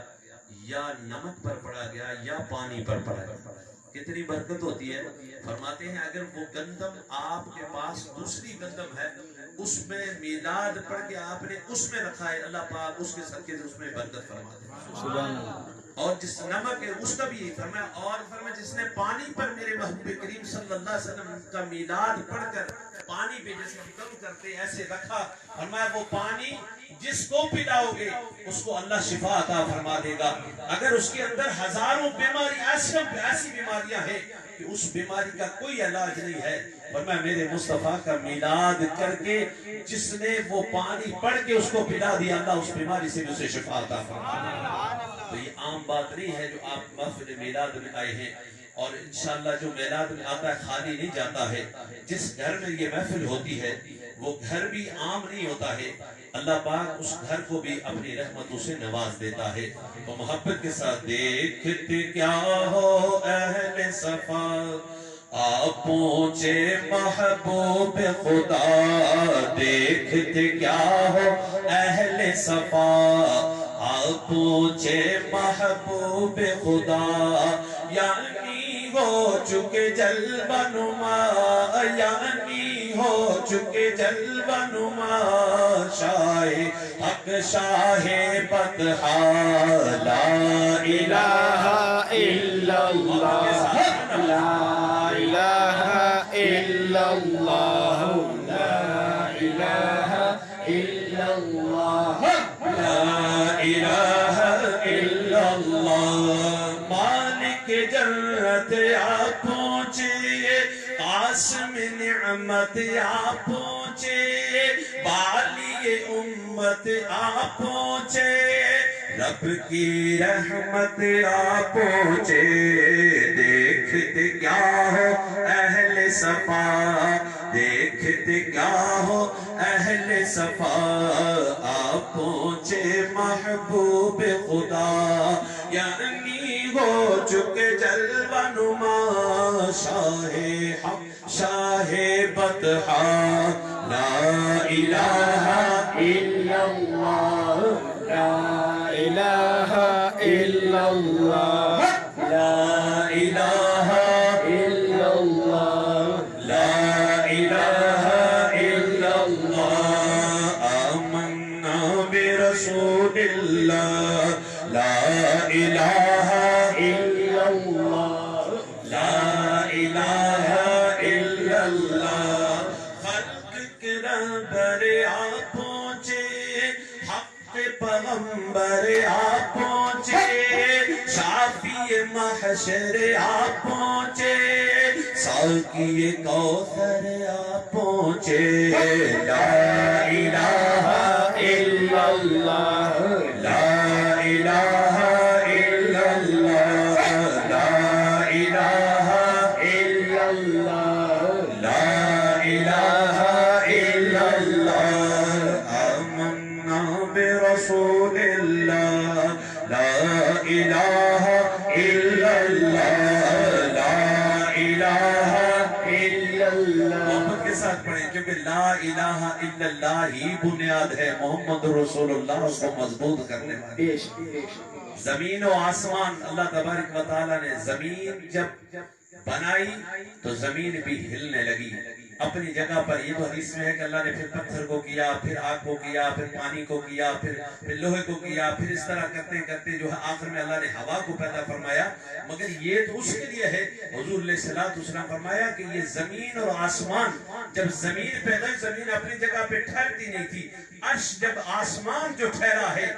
S6: یا نمک پر پڑھا گیا یا پانی پر پڑھا گیا، کتنی برکت ہوتی ہے۔ فرماتے ہیں اگر وہ گندم آپ کے پاس دوسری گندم ہے، اس میں میلاد پڑھ کے آپ نے اس میں رکھا ہے، اللہ پاک اس کے صدقے سے اس میں برکت فرماتے ہیں۔
S2: سبحان اللہ۔
S6: اور جس نمک ہے اس کا بھی یہی فرمایا، اور فرمایا جس نے پانی پر میرے محبوب کریم صلی اللہ علیہ وسلم کا میلاد پڑھ کر پانی پہ جیسے ہم کم کرتے ایسے رکھا، فرمایا وہ پانی جس کو پلاؤ گے اس کو اللہ شفا عطا فرما دے گا۔ اگر اس کے اندر ہزاروں بیماری ایسی بیماریاں ہیں کہ اس بیماری کا کوئی علاج نہیں ہے، فرمایا میرے مصطفیٰ کا میلاد کر کے جس نے وہ پانی پڑھ کے اس کو پلا دیا، اللہ اس بیماری سے اسے شفا عطا فرما دے گا۔ تو یہ عام بات نہیں ہے جو آپ محفل میلاد میں آئے ہیں، اور انشاءاللہ جو میلاد میں آتا ہے خالی نہیں جاتا ہے۔ جس گھر میں یہ محفل ہوتی ہے وہ گھر بھی عام نہیں ہوتا ہے، اللہ پاک اس گھر کو بھی اپنی رحمتوں سے نواز دیتا ہے۔ تو محبت کے ساتھ دیکھتے کیا ہو اہل صفا، آپ پہنچے محبوب خدا، دیکھتے کیا ہو اہل صفا، آپ پہنچے محبوب خدا، یعنی ہو چکے جلوہ نما، یعنی ہو چکے جلوہ نما، شاہ حق شاہ بدحا، لا الہ الا اللہ، لا الہ الا اللہ، لا الہ الا اللہ، لا الہ الا اللہ۔ مالک جنت آپ پہنچیے، قاسم نعمت آپ پہنچے، والی امت آپ پہنچے، رب کی رحمت آپ پہنچے، دیکھتے کیا ہو اہل صفا، دیکھتے کیا ہو اہل صفا، آپ پہنچے محبوب خدا، یعنی ہو چکے جلوہ نما شاہ حق شاہ بطحا، لا الہ الا اللہ، لا
S2: الہ الا اللہ،
S6: لا الہ الا اللہ، لا الہ الا اللہ، آمنا برسول اللہ، لا الہ الا اللہ، لا الہ الا اللہ، خلق کے رہبر آپ پہنچے، حق پیغمبر آپ پہنچے، شافی محشر آپ پہنچے، ساقی کوثر آپ پہنچے، لا الہ الا اللہ، لا الہ الا اللہ، لا الہ الا اللہ، لا الہ الا اللہ، آمنا برسول اللہ، لا الہ الا اللہ، لا الہ الا اللہ۔ محبت کے ساتھ پڑھیں کیونکہ لا الہ الا اللہ ہی بنیاد ہے محمد رسول اللہ کو مضبوط کرنے والی۔ زمین و آسمان اللہ تبارک و تعالیٰ نے زمین جب بنائی تو زمین بھی ہلنے لگی اپنی جگہ پر۔ یہ تو حدیث میں ہے کہ اللہ نے پھر پتھر کو کیا، پھر آگ کو کیا، پھر پانی کو کیا، پھر لوہے کو کیا، پھر اس طرح کرتے کرتے جو ہے آخر میں اللہ نے ہوا کو پیدا فرمایا۔ مگر یہ تو اس کے لیے ہے، حضور علیہ الصلوۃ والسلام فرمایا کہ یہ زمین اور آسمان جب زمین پیدا ہوئی، زمین اپنی جگہ پہ ٹھہرتی نہیں تھی، عرش جب آسمان جو ٹھہرا ہے،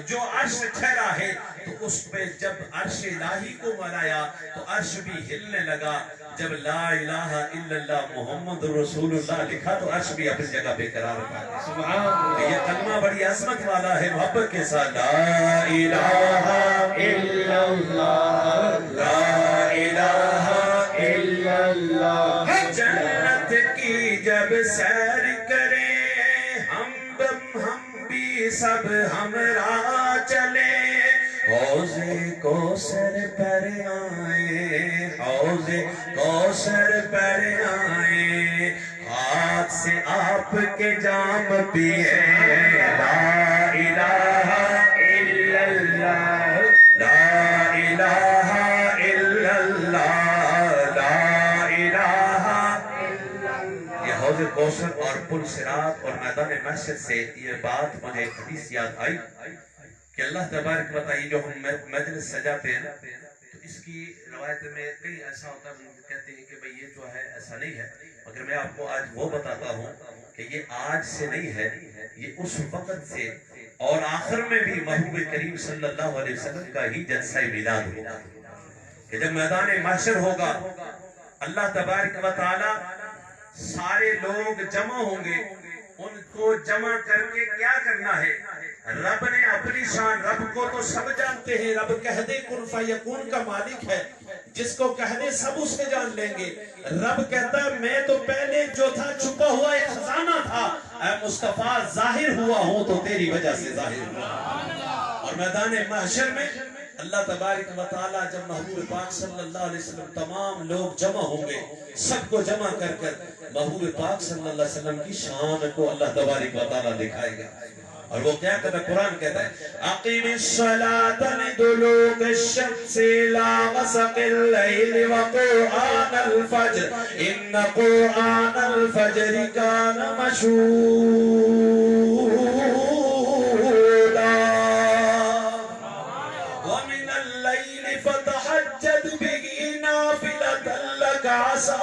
S6: جو عرش ٹھہرا ہے تو اس پہ جب عرش الہی کو بنایا تو عرش بھی ہلنے لگا۔ جب لا الہ الا اللہ محمد رسول اللہ لکھا تو عرش بھی اپنی جگہ پہ قرار پایا۔ سبحان اللہ، یہ کلمہ بڑی عظمت والا ہے۔ محبت کے ساتھ لا الہ الا اللہ، لا الہ الا اللہ۔ جنت کی جب سیر کریں ہم بھی سب ہمراہ چلے، حوض کوثر پر آئے، حوض کوثر پر آئے، ہاتھ سے آپ کے جام پیے، لا الہ الا اللہ، لا الہ الا اللہ، لا الہ الا اللہ۔ یہ حوض کوثر اور پل صراط اور میدان محشر سے یہ بات مجھے ایک حدیث یاد آئی کہ اللہ تبارک و تعالی جو ہم مجلس سجاتے ہیں تو اس کی روایت میں کئی ایسا ہوتا ہے، کہتے ہیں کہ بھئی یہ جو ہے ایسا نہیں ہے، مگر میں آپ کو آج وہ بتاتا ہوں کہ یہ آج سے نہیں ہے، یہ اس وقت سے اور آخر میں بھی محبوب کریم صلی اللہ علیہ وسلم کا ہی جلسہ میلاد ہوگا کہ جب میدان محشر ہوگا اللہ تبارک و تعالی سارے لوگ جمع ہوں گے، ان کو جمع کر کے کیا کرنا ہے؟ رب نے اپنی شان، رب کو تو سب جانتے ہیں، رب کہہ دے کن فیکون کا مالک ہے، جس کو کہہ دے سب اسے جان لیں گے۔ رب کہتا ہے میں تو پہلے جو تھا چھپا ہوا ایک خزانہ تھا، اے مصطفیٰ ظاہر ہوا ہوں تو تیری وجہ سے ظاہر ہوا۔ اور میدان محشر میں اللہ تبارک و تعالی جب محبوب پاک صلی اللہ علیہ وسلم تمام لوگ جمع ہوں گے، سب کو جمع کر کر محبوب پاک صلی اللہ علیہ وسلم کی شان کو اللہ تبارک و تعالی دکھائے گا۔ اور وہ کیا کہتا ہے؟ قرآن کہتا ہے اقیم الصلاۃ لدلوک الشمس الى غسق اللیل وقرآن الفجر ان قرآن الفجر کان مشہودا۔ ومن اللیل فتہجد به نافلۃ لک عسى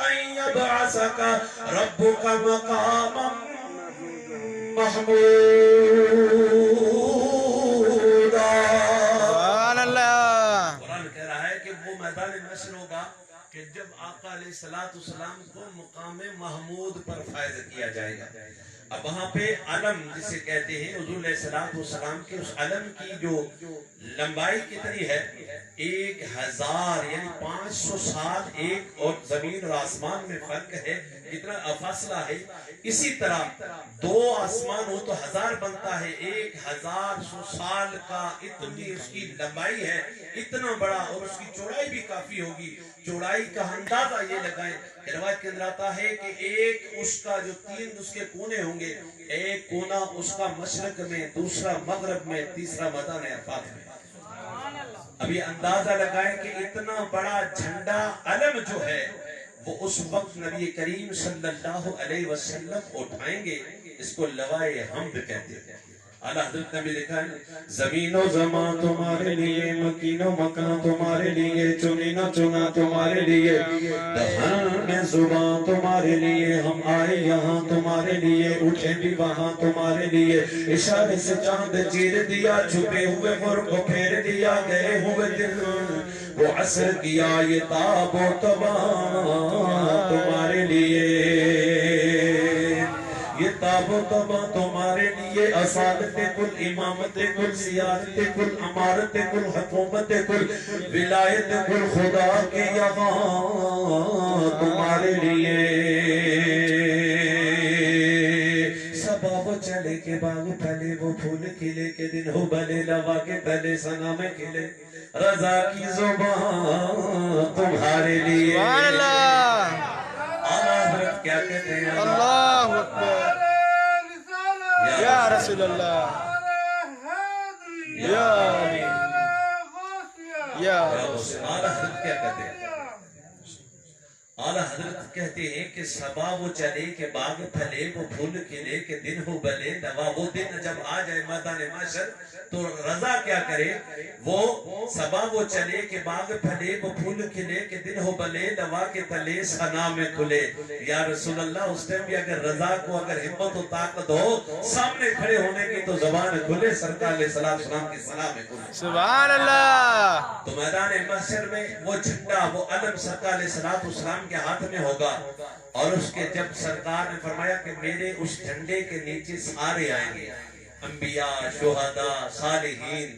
S6: ان یبعثک ربک مقاما محمودا۔
S2: سبحان اللہ۔
S6: قرآن کہہ رہا ہے کہ وہ میدان محشر ہوگا کہ جب آقا آقا علیہ السلام کو مقام محمود پر فائز کیا جائے گا. اب وہاں پہ علم جسے کہتے ہیں حضور علیہ السلام کے اس علم کی جو لمبائی کتنی ہے 1000 یعنی 500 سال ایک اور زمین اور آسمان میں فرق ہے کتنا فاصلہ ہے. اسی طرح 2 آسمان ہو تو 1000 بنتا ہے 1000 سال کا اتنی اس کی لمبائی ہے اتنا بڑا اور اس کی چوڑائی بھی کافی ہوگی. چوڑائی کا اندازہ یہ لگائیں روایت کے اندر آتا ہے کہ ایک اس کا جو 3 اس کے کونے ہوں گے ایک کونا اس کا مشرق میں دوسرا مغرب میں تیسرا میدان عرفات میں. اب یہ اندازہ لگائیں کہ اتنا بڑا جھنڈا علم جو ہے وہ اس وقت نبی کریم صلی اللہ علیہ وسلم اٹھائیں گے. اس کو لوائے حمد کہتے ہیں. اعلیٰ حضرت نے بھی لکھا ہے زمین و زمان تمہارے لیے مکین و مکان تمہارے لیے چنی نہ چنا تمہارے لیے دہن میں زبان تمہارے لیے ہم آئے یہاں تمہارے لیے اٹھے بھی وہاں تمہارے لیے اشارے سے چاند چیر دیا چھپے ہوئے غر کو پھیر دیا گئے ہوئے دن وہ عصر کیا یہ تاب و تباہ تمہارے لیے یہ تاب و تباہ تمہارے لیے اصالت کل امامت کل سیادت کل امارت کل حکومت کل ولایت کل خدا کے یہاں تمہارے لیے سبا وہ چلے کے باغ پھلے وہ پھول کھلے کے دن ہو بھلے لوا کے تلے سنا میں کھلے رضا کی زبان تمہارے لیے. حضرت کیا کہتے ہیں
S2: اللہ اکبر یا رسول اللہ یا
S6: اعلیٰ حضرت کیا کہتے ہیں اعلیٰ حضرت کہتے ہیں کہ صبا وہ چلے کہ باغ پھلے وہ پھول کھلے کہ دن ہو بلے نوا وہ دن جب آ جائے میدان محشر تو رضا کیا کرے وہ صبا وہ چلے کہ باغ پھلے وہ پھول کھلے کہ دن ہو بلے نوا کے تلے ثنا میں کھلے. یا رسول اللہ اس ٹائم بھی اگر رضا کو اگر ہمت و طاقت ہو سامنے کھڑے ہونے کی تو زبان کھلے سرکار علیہ السلام کی صلاح میں کھلے.
S2: سبحان اللہ.
S6: تو میدان محشر میں وہ جھنڈا وہ علم سرکار علیہ السلام کے ہاتھ میں ہوگا اور اس کے جب سرکار نے فرمایا کہ میرے اس جھنڈے کے نیچے سارے آئیں گے انبیاء شہداء صالحین.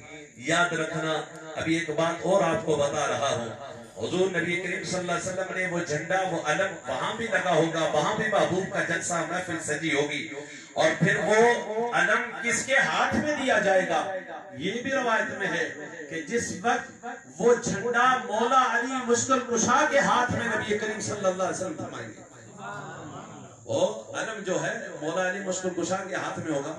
S6: یاد رکھنا ابھی ایک بات اور آپ کو بتا رہا ہوں حضور نبی کریم صلی اللہ علیہ وسلم نے وہ جھنڈا وہ علم وہاں بھی لگا ہوگا وہاں بھی محبوب کا جلسہ محفل سجی ہوگی اور پھر وہ علم کس کے ہاتھ میں دیا جائے گا یہ بھی روایت میں ہے کہ جس وقت وہ جھنڈا مولا علی مشکل کشا کے ہاتھ میں نبی کریم صلی اللہ علیہ وسلم فرمائیں گے وہ علم جو ہے مولا علی مشکل کشا کے ہاتھ میں ہوگا.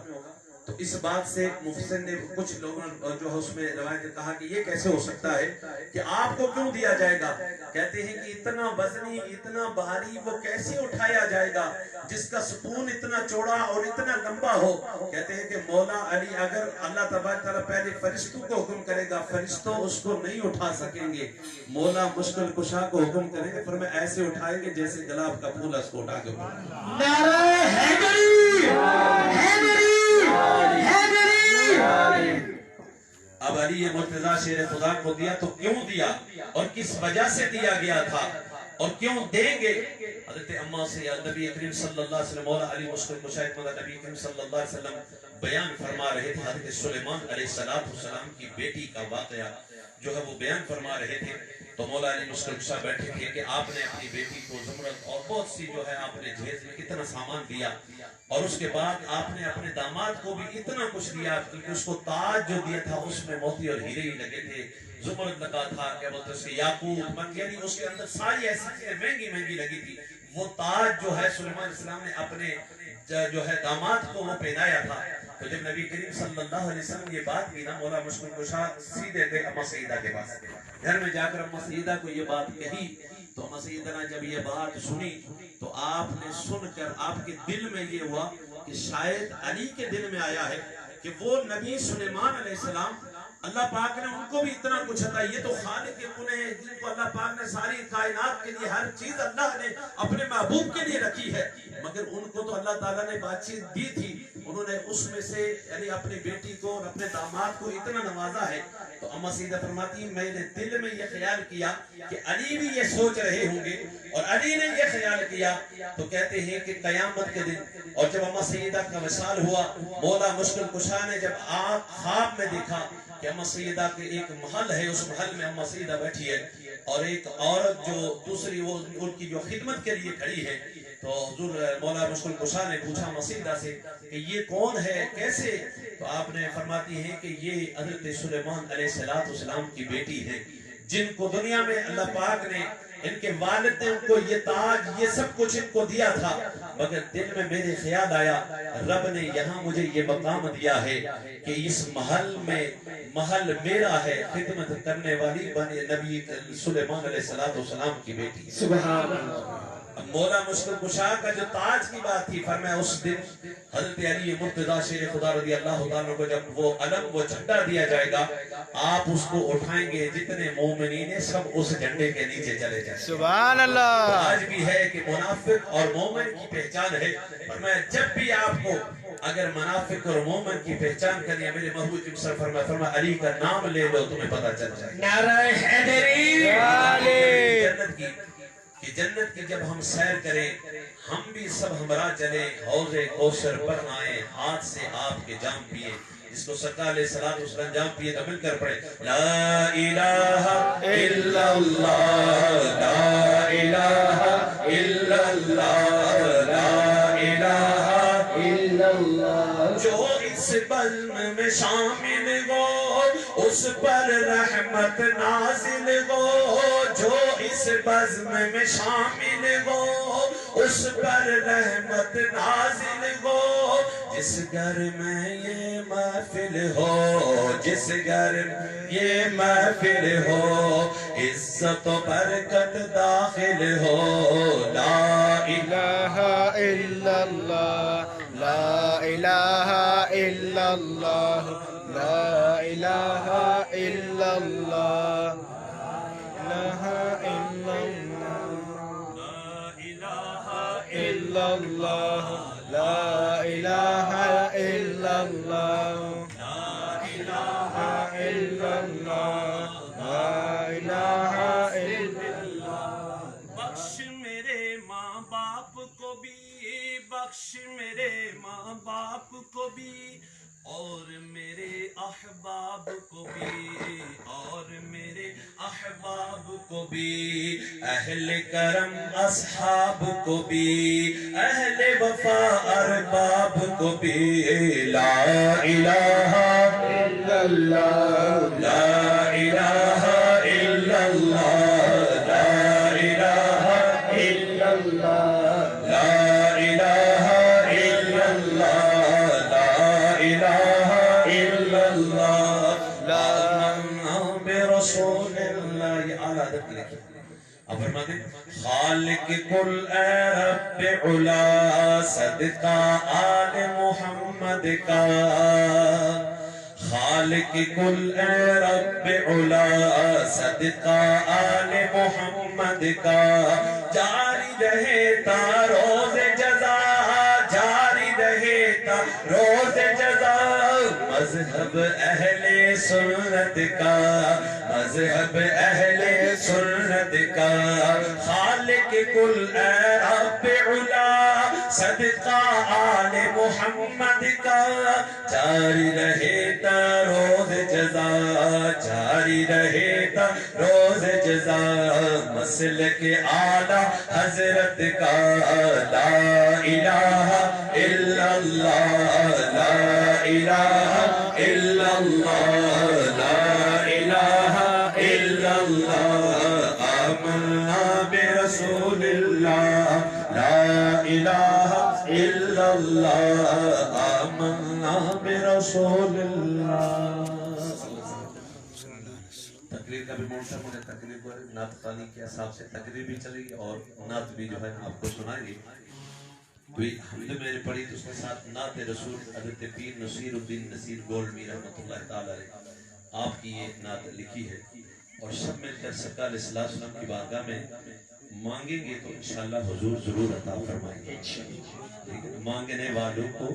S6: تو اس بات سے مفسر نے کچھ لوگوں جو ہے اس میں روایت کہا کہ یہ کیسے ہو سکتا ہے کہ آپ کو کیوں دیا جائے گا. کہتے ہیں کہ اتنا وزنی اتنا بھاری وہ کیسے اٹھایا جائے گا جس کا ستون اتنا چوڑا اور اتنا لمبا ہو. کہتے ہیں کہ مولا علی اگر اللہ تبارک تعالیٰ پہلے فرشتوں کو حکم کرے گا فرشتوں اس کو نہیں اٹھا سکیں گے مولا مشکل کشا کو حکم کریں گے پھر میں ایسے اٹھائیں گے جیسے گلاب کا پھول اس کو اٹھا کے
S4: نعرہ حیدری حیدری
S6: اب علی مرتضیٰ شیر خدا کو دیا تو کیوں دیا اور کس وجہ سے دیا گیا تھا اور کیوں دیں گے. حضرت اماں سے نبی کریم صلی اللہ علیہ وسلم مولا علی مشکل کشا نبی کریم صلی اللہ علیہ وسلم بیان فرما رہے تھے. حضرت سلیمان علیہ السلام کی بیٹی کا واقعہ جو ہے وہ بیان فرما رہے تھے تو مولا علی مشکل کشا بیٹھے تھے کہ آپ نے اپنی بیٹی کو زمرد اور بہت سی جو ہے آپ نے جہیز میں کتنا سامان دیا اور اس کے بعد آپ نے اپنے داماد کو بھی اتنا کچھ دیا کیونکہ اس کو تاج جو دیا تھا اس میں موتی اور ہیرے ہی لگے تھے زمرد لگا تھا کیا بولتے اس کے یاقوت یعنی اس کے اندر ساری ایسی چیزیں مہنگی مہنگی لگی تھی. وہ تاج جو ہے سلیمان علیہ السلام نے اپنے جو ہے داماد کو وہ پہنایا تھا. تو جب نبی کریم صلی اللہ علیہ وسلم یہ بات کی نا مولا مشکل کشا سیدھے گئے اما سیدہ کے پاس گھر میں جا کر اما سیدہ کو یہ بات کہی تو اما سیدہ نے جب یہ بات سنی تو آپ نے سن کر آپ کے دل میں یہ ہوا کہ شاید علی کے دل میں آیا ہے کہ وہ نبی سلیمان علیہ السلام اللہ پاک نے ان کو بھی اتنا کچھ عطا. یہ تو خالق کن ہے جن کو اللہ پاک نے ساری کائنات کے لیے ہر چیز اللہ نے اپنے محبوب کے لیے رکھی ہے مگر ان کو تو اللہ تعالیٰ نے بات چیت دی تھی انہوں نے اس میں سے یعنی اپنی بیٹی کو اور اپنے داماد کو اتنا نوازا ہے. تو اما سیدہ فرماتی ہیں میں نے دل میں یہ خیال کیا کہ علی بھی یہ سوچ رہے ہوں گے اور علی نے یہ خیال کیا. تو کہتے ہیں کہ قیامت کے دن اور جب اما سیدہ کا وصال ہوا، مولا مشکل کشا نے جب خواب میں دیکھا کہ اما سیدہ کے ایک محل ہے، اس محل میں اما سیدہ بیٹھی ہے اور ایک عورت جو دوسری وہ ان کی جو خدمت کے لیے کھڑی ہے. تو حضور مولا مشکل کشا نے پوچھا اما سیدہ سے کہ یہ کون ہے، کیسے؟ تو آپ نے فرماتی ہیں کہ یہ حضرت سلیمان علیہ السلام کی بیٹی ہے، جن کو دنیا میں اللہ پاک نے ان کے والد نے ان کو یہ تاج یہ سب کچھ ان کو دیا تھا، مگر دل میں میرے خیال آیا رب نے یہاں مجھے یہ مقام دیا ہے کہ اس محل میں محل میرا ہے، خدمت کرنے والی بنے نبی سلیمان علیہ السلام کی بیٹی.
S3: سبحان اللہ.
S6: مولا مشکل کشا کا جو تاج کی بات تھی، فرمایا اس دن حضرت علی مرتضی شیر خدا رضی اللہ تعالیٰ کو جب وہ علم وہ جھنڈا دیا جائے گا آپ اس کو اٹھائیں گے، جتنے مومنین ہیں سب اس جھنڈے کے نیچے چلے جائیں.
S2: سبحان اللہ.
S6: آج بھی ہے کہ منافق اور مومن کی پہچان ہے. فرمایا جب بھی آپ کو اگر منافق اور مومن کی پہچان کرنی ہے، میرے محبوب کی صرف فرمایا علی کا نام لے لو تمہیں پتہ چل جائے.
S4: نعرہ حیدری.
S6: جنت کی کہ جنت کی جب ہم سیر کریں ہم بھی سب ہمراہ چلیں، حوض کوثر پر آئیں، ہاتھ سے آپ کے جام پیئے. اس کو سرکار علیہ السلام جام پیئے تو مل کر پڑھیں لا الہ الا اللہ لا الہ الا اللہ لا الہ الا اللہ. جو اس بزم میں شامل ہو اس پر رحمت نازل ہو، جو اس بزم میں شامل ہو اس پر رحمت نازل ہو. جس گھر میں یہ محفل ہو جس گھر میں یہ محفل ہو عزت و برکت داخل ہو. لا
S2: الہ الا اللہ لا الہ الا اللہ لا الہ الا اللہ لا الہ الا اللہ لا الہ الا اللہ لا الہ الا اللہ لا الہ الا اللہ.
S7: بخش میرے ماں باپ کو بھی، بخش میرے ماں باپ کو بھی اور میرے احباب کو بھی اور میرے احباب کو بھی،
S6: اہل کرم اصحاب کو بھی، اہل وفا ارباب کو بھی. لا الہ الا اللہ لا الہ الا اللہ لا الہ الا اللہ لا الہ الا اللہ لا الہ الا اللہ لا برسول اللہ. یہ اعلیٰ ادب کی لکھی. اب فرماتے ہیں خالق کل اے رب علا صدقہ آل محمد کا، خالق کل اے رب علا صدقہ آل محمد کا. جاری رہے تا روز جزا جاری رہے تا روز جزا، مذہب اہل سنت کا مذہب اہل سنت کا. خالق کل اے رب علا صدقہ آل محمد کا. جاری رہے تا روز جزا جاری رہے تا روز جزا، مسلک اعلیٰ حضرت کا. لا الہ الا اللہ لا الہ الا اللہ لا الہ الا اللہ. آمنا برسول اللہ لا الہ الا اللہ آمنا برسول اللہ. تقریر کا بھی موسم ہے، تقریر کو نعت خوانی کے حساب سے تقریر بھی چلے گی اور نعت بھی جو ہے آپ کو سنائیں گے. کوئی حمد میں نے پڑھی تو اس کے ساتھ نعت رسول حضرت پیر نصیر الدین نصیر گولمی رحمۃ اللہ تعالی علیہ آپ کی یہ نعت لکھی ہے اور سب مل کر سرکار علیہ السلام کی بارگاہ میں مانگیں گے تو انشاءاللہ حضور ضرور عطا فرمائیں گے. مانگنے والوں کو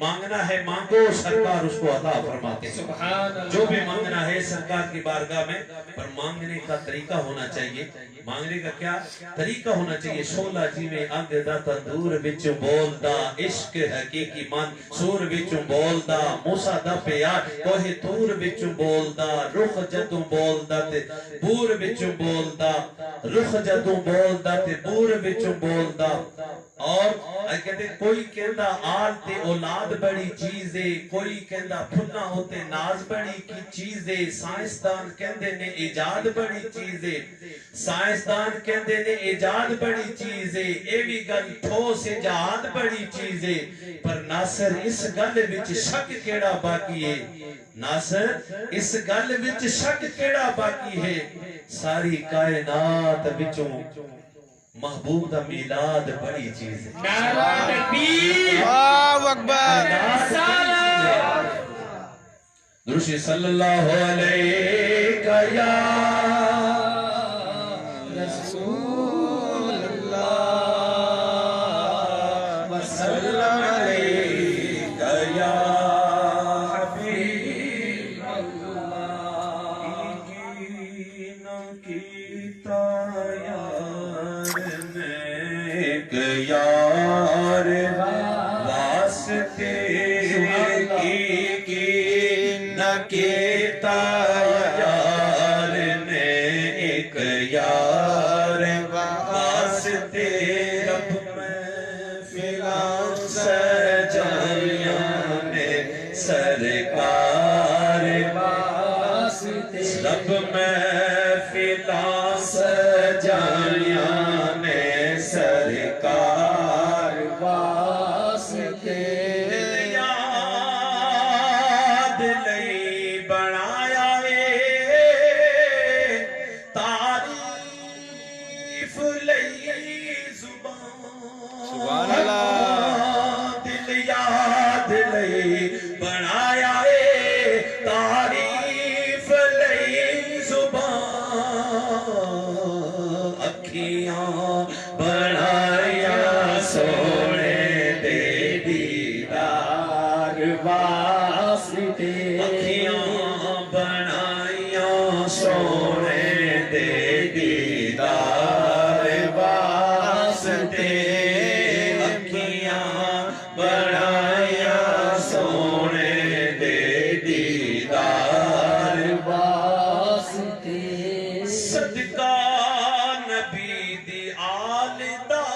S6: مانگنا ہے مانگو، سرکار اس کو عطا فرماتے ہیں. جو بھی مانگنا ہے سرکار کی بارگاہ میں، پر مانگنے کا طریقہ ہونا چاہیے. مانگنے کا کیا طریقہ ہونا چاہیے؟ شولا جی میں اگ دا تندور وچوں بولدا، عشق حقیقی منصور وچوں بولدا، موسیٰ دا پیار کوہ تور وچوں بولدا، رخ جدوں بولدا تے بور وچوں بولدا، رخ جدوں بولدا تے بور وچوں بولدا. اور کہتے کوئی کہندا آل تے اولاد بڑی چیز ہے، کوئی کہندا پھنا ہوتے ناز بڑی کی چیز ہے. سائنسدان کہندے نے ایجاد بڑی چیز ہے، سائنسدان کہندے نے ایجاد بڑی چیز ہے. اے بھی گل ٹھوس ایجاد بڑی چیز ہے. پر ناصر اس گل وچ شک کیڑا باقی ہے؟ ناصر اس گل وچ شک کیڑا باقی ہے؟ ساری کائنات وچوں محبوب دا میلاد بڑی چیز ہے.
S2: نعرہ تکبیر، اللہ اکبر.
S6: درود صلی اللہ علیہ یا
S2: رسول اللہ وسلم علیکہ یا حبیب اللہ.
S6: یار واسطے کی نہ کیتا یار نے، ایک یار واسطے رب میں فلاں سجایا نے، سرکار واسطے رب میں فلاں سجایا نے، سرکار واسطے. یاد لئی بنایا اے تعریف لئی زبان،
S2: سبحان اللہ.
S6: دل یاد لئی بنایا اے تعریف لئی زبان، اکھیاں بنایا سونے دے دیدار واسطے، اکھیاں بنایا سونے دے دیدار واسطے، اکھیاں بنایا سونے دے دیدار واسطے. صدقہ نبی دی آل دا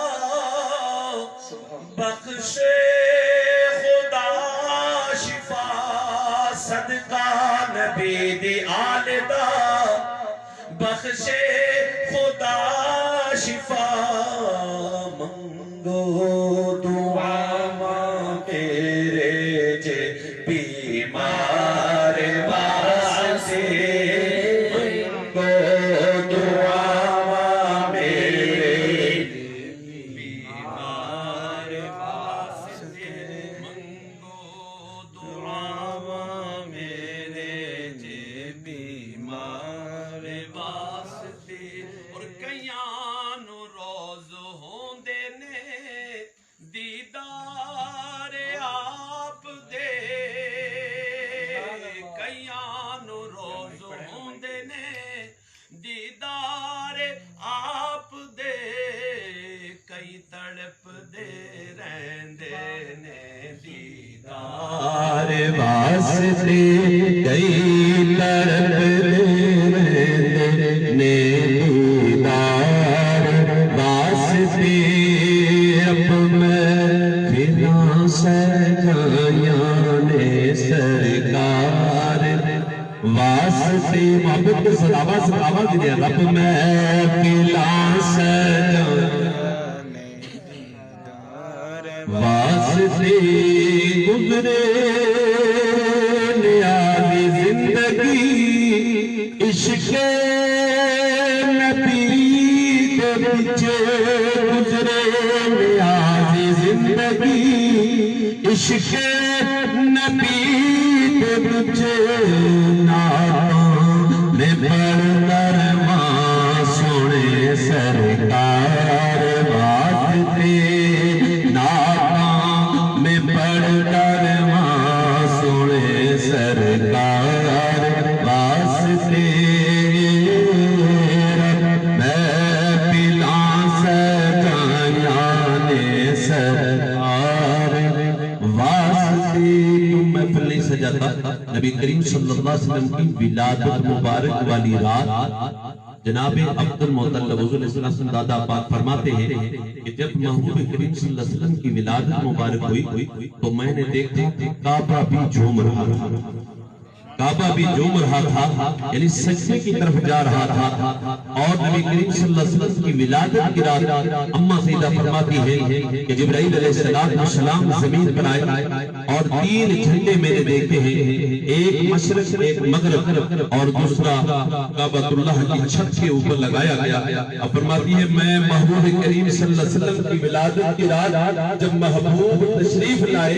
S6: بخش خدا شفا، صدقہ نبی دی آل دا بخش خدا شفا. منگو دعا تیرے جے بیمار واسطے، منگو دعا میرے بیمار واسطے، منگو دعا میرے جے بیمار واسطے. اور کئیاں نو روز ہوندے نے دیدار آپ دے، کئیاں نو روز ہوندے نے دیدار آپ دے، کئی تڑپ دے رہندے نے دیدار
S8: واسطے، کئی تڑپ دے نے دیدار واسطے. رب میں فلاں سجایا نے، سرکار واسطے. محبت کے صلابہ صلابہ کی دیا. رب میں فلاں سجایا واسطے، گزرے نیازی زندگی عشق نبی کے پیچھے، گزرے نیازی زندگی عشق نبی کے پیچھے. نعتاں میں پڑھ کر ماں سونے سرکار واسطے، نعتاں میں پڑھ کر
S9: صلی اللہ علیہ وسلم کی ولادت مبارک والی رات جناب عبد المطلب حضور علیہ السلام دادا پاک فرماتے ہیں کہ جب محبوب کریم صلی اللہ علیہ وسلم کی ولادت مبارک ہوئی تو میں نے دیکھا کعبہ بھی جھوم رہا تھا، کعبہ بھی جھوم رہا تھا، یعنی سجدے کی طرف جا رہا تھا۔ اور نبی کریم صلی اللہ علیہ وسلم کی ولادت کی رات اماں سیدہ فرماتی ہے کہ جبرائیل علیہ السلام زمین پر آئے اور 3 جھنڈے میں نے دیکھے ہیں، ایک مشرق ایک مغرب اور دوسرا کعبۃ اللہ کی چھت کے اوپر لگایا گیا۔ اب فرماتی ہے میں محبوب کریم صلی اللہ علیہ وسلم کی ولادت کی رات جب محبوب تشریف لائے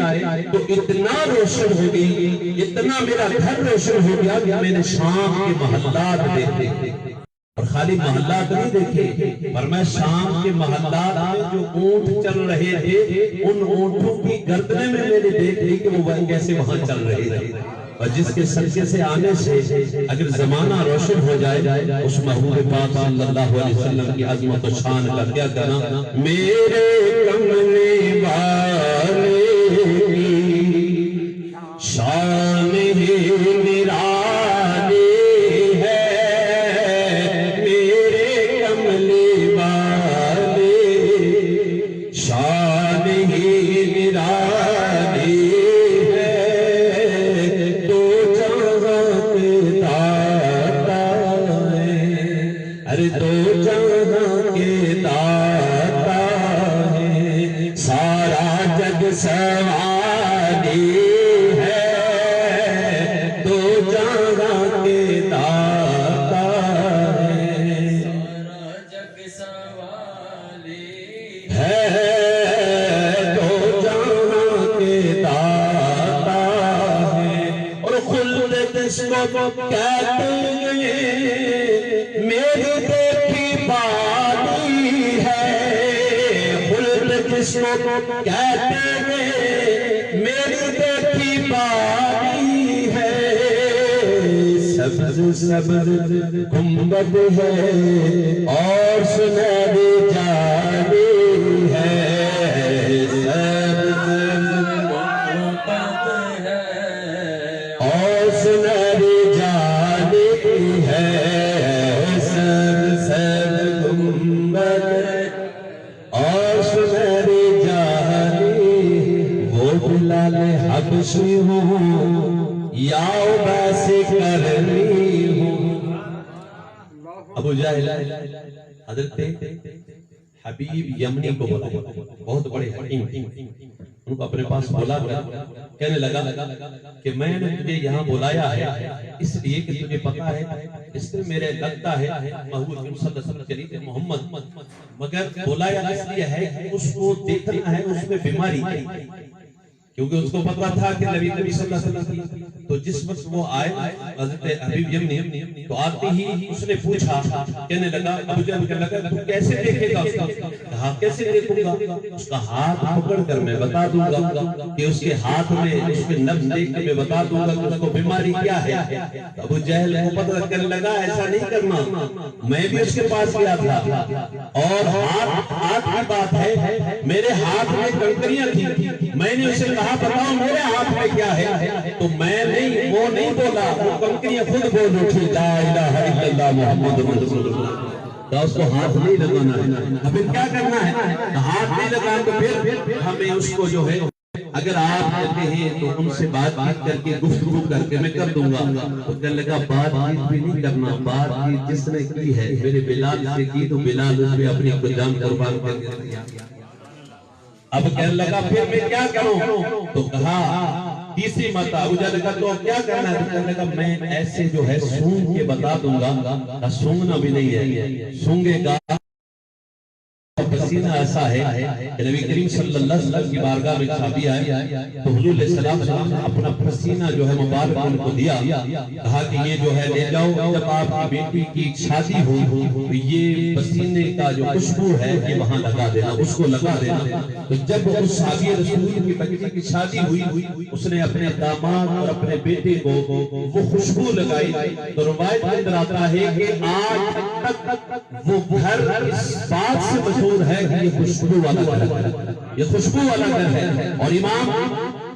S9: تو اتنا روشن ہو گئی، اتنا میرا گھر روشن ہو گیا کہ میں نے شام کے محلات دیکھے، اور خالی محلات نہیں دیکھے پر میں شام کے محلات میں جو اونٹ چل رہے تھے ان اونٹوں کی گردنیں میں نے دیکھ لی کہ وہ کیسے وہاں چل رہے تھے۔ اور جس کے صدقے سے آنے سے اگر زمانہ روشن ہو جائے اس محبوب پاک صلی اللہ علیہ وسلم کی عظمت و شان کا کیا کہنا۔ میرے کملی والے شان ہی نرالی ہے، میرے کملی والے شان ہی نرالی ہے، تو جہاں کے داتا ہے، ارے تو جہاں کے داتا ہے، سارا جگ سوالی کہتے ہیں میری دیکھی بالی ہے، خلد جس کو کہتے ہیں میری دیکھی بالی ہے، سبز سبز گنبد ہے اور سنہری جالی ہے، سبز گنبد ہے اور سنہری حبشی ہوں یا ویسے کرنی ہوں۔ ابو جہل حضرت حبیب یمنی کو بولا، بہت بڑے حکیم، ان کو اپنے پاس بولا کر کہنے لگا کہ میں نے تجھے یہاں بلایا ہے اس لیے کہ تجھے پتا ہے اس سے میرے لگتا ہے محبوب صلی اللہ علیہ وسلم شریف محمد، مگر بلایا اس لیے ہے کہ اس کو دیکھنا ہے اس میں بیماری ہے، کیونکہ اس کو پتا تھا کہ نبی صلی اللہ علیہ وسلم کی، تو جس وقت وہ آئے حضرت حبیب یمنی تو آتے ہی اس نے پوچھا، کہنے لگا ابو جہل کہنے لگا تو کیسے دیکھے گا اس کا؟ کہا کیسے دیکھوں گا؟ اس کا ہاتھ پکڑ کر میں بتا دوں گا کہ اس کے ہاتھ میں اس کے نبض دیکھ کر میں بتا دوں گا کہ اس کو بیماری کیا ہے۔ ابو جہل کو پتہ کرنے لگا ایسا نہیں کرنا، میں بھی اس کے پاس گیا تھا اور ہاتھ کی بات ہے، میرے ہاتھ میں کنکریاں تھی، میں نے اسے کہا بتاؤ میرے ہاتھ میں کیا ہے، تو میں نہیں وہ نہیں بولا، وہ کنکریاں خود بول اٹھی لا الہ الا اللہ محمد رسول اللہ، تو اس کو ہاتھ نہیں لگانا ہے۔ اب کیا کرنا ہے؟ ہاتھ نہیں لگانا تو پھر ہمیں اس کو جو ہے اگر آپ کہتے ہیں تو ان سے بات کر کے گفتگو کر کے میں کر دوں گا، تو کہنے لگا بات بھی نہیں کرنا، بات جس نے کی ہے میرے بلال سے کی تو بلال اس میں اپنی جان قربان کر دیا۔ اب کہنے لگا پھر میں کیا کروں؟ تو کہا تیسری مرتبہ ابو جہل کا تو کیا کرنا ہے؟ کہنے لگا میں ایسے جو ہے سونگ کے بتا دوں گا، سونگنا بھی نہیں ہے، سونگے گا پسینہ ایسا ہے کہ نبی کریم صلی اللہ علیہ وسلم کی بارگاہ میں صحابی آئے تو حضور علیہ السلام نے اپنا پسینہ جو ہے مبارک ان کو دیا، کہا کہ یہ جو ہے لے جاؤ، جب آپ کی بیٹی کی شادی ہو تو یہ پسینے کا جو خوشبو ہے یہ وہاں لگا دینا، اس کو لگا دینا۔ تو جب اس صحابی رسول کی بچی کی شادی ہوئی اس نے اپنے داماد اور اپنے بیٹے کو وہ خوشبو لگائی، تو روایت کے اندر آتا ہے کہ آج تک وہ گھر اس بات سے مشہور ہے کہ یہ خوشبو والا گھر ہے، یہ خوشبو والا گھر ہے۔ اور امام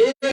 S9: 1000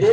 S9: 2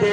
S9: 2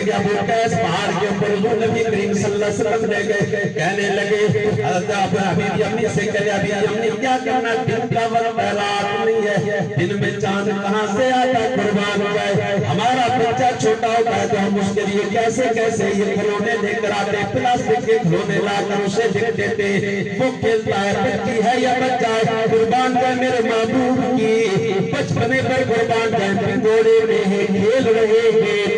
S9: گیا ابو قیس پہاڑ کے اوپر حضور نبی کریم صلی اللہ علیہ وسلم لے گئے کہنے لگے حضرت حبیب یمنی سے کہے حبیب یمنی کیا کرنا دن کا وقت ہے رات نہیں ہے دن میں چاند کہاں سے آتا قربان جائے ہمارا بچہ چھوٹا ہوتا ہے تو ہم اس کے لیے کیسے کیسے یہ کھلونے لے کر آتے پلاسٹک کے کھلونے لا کر اسے دکھ دیتے وہ کھیلتا ہے بچی ہے یا بچہ ہے قربان جائے میرے محبوب کی بچپنے پر قربان جائے پنگوڑے میں ہے کھیل رہے ہیں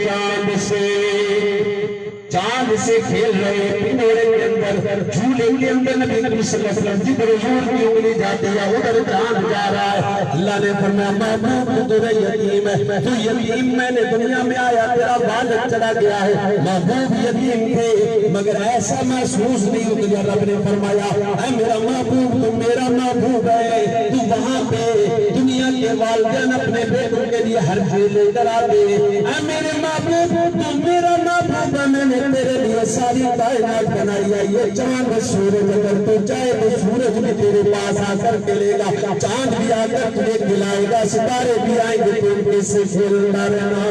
S9: چاند سے کھیل رہے پنگوڑے کے اندر جھولے کے اندر نبی صلی اللہ علیہ وسلم جدھر حضور کی انگلی جاتی ہے ادھر چاند جا رہا ہے اللہ نے فرمایا محبوب تو یتیم ہے تو یتیم میں نے دنیا میں آیا تیرا والد چلا گیا ہے محبوب یتیم تھے مگر ایسا محسوس نہیں ہو گیا رب نے فرمایا اے میرا محبوب تو میرا محبوب ہے تو وہاں پہ دنیا کے والدین اپنے بیٹوں کے لیے ہر چیز لے کر آتے اے میرے محبوب تو میرا محبوب ہے میں نے تیرے لیے ساری کائنات بنائی ہے یہ چاند سورج اگر تو چاہے تو سورج بھی تیرے پاس آ کر کھلے گا چاند بھی آ کر تجھے کھلائے گا ستارے بھی آئیں گے تو ان کے سے کھیلتا رہنا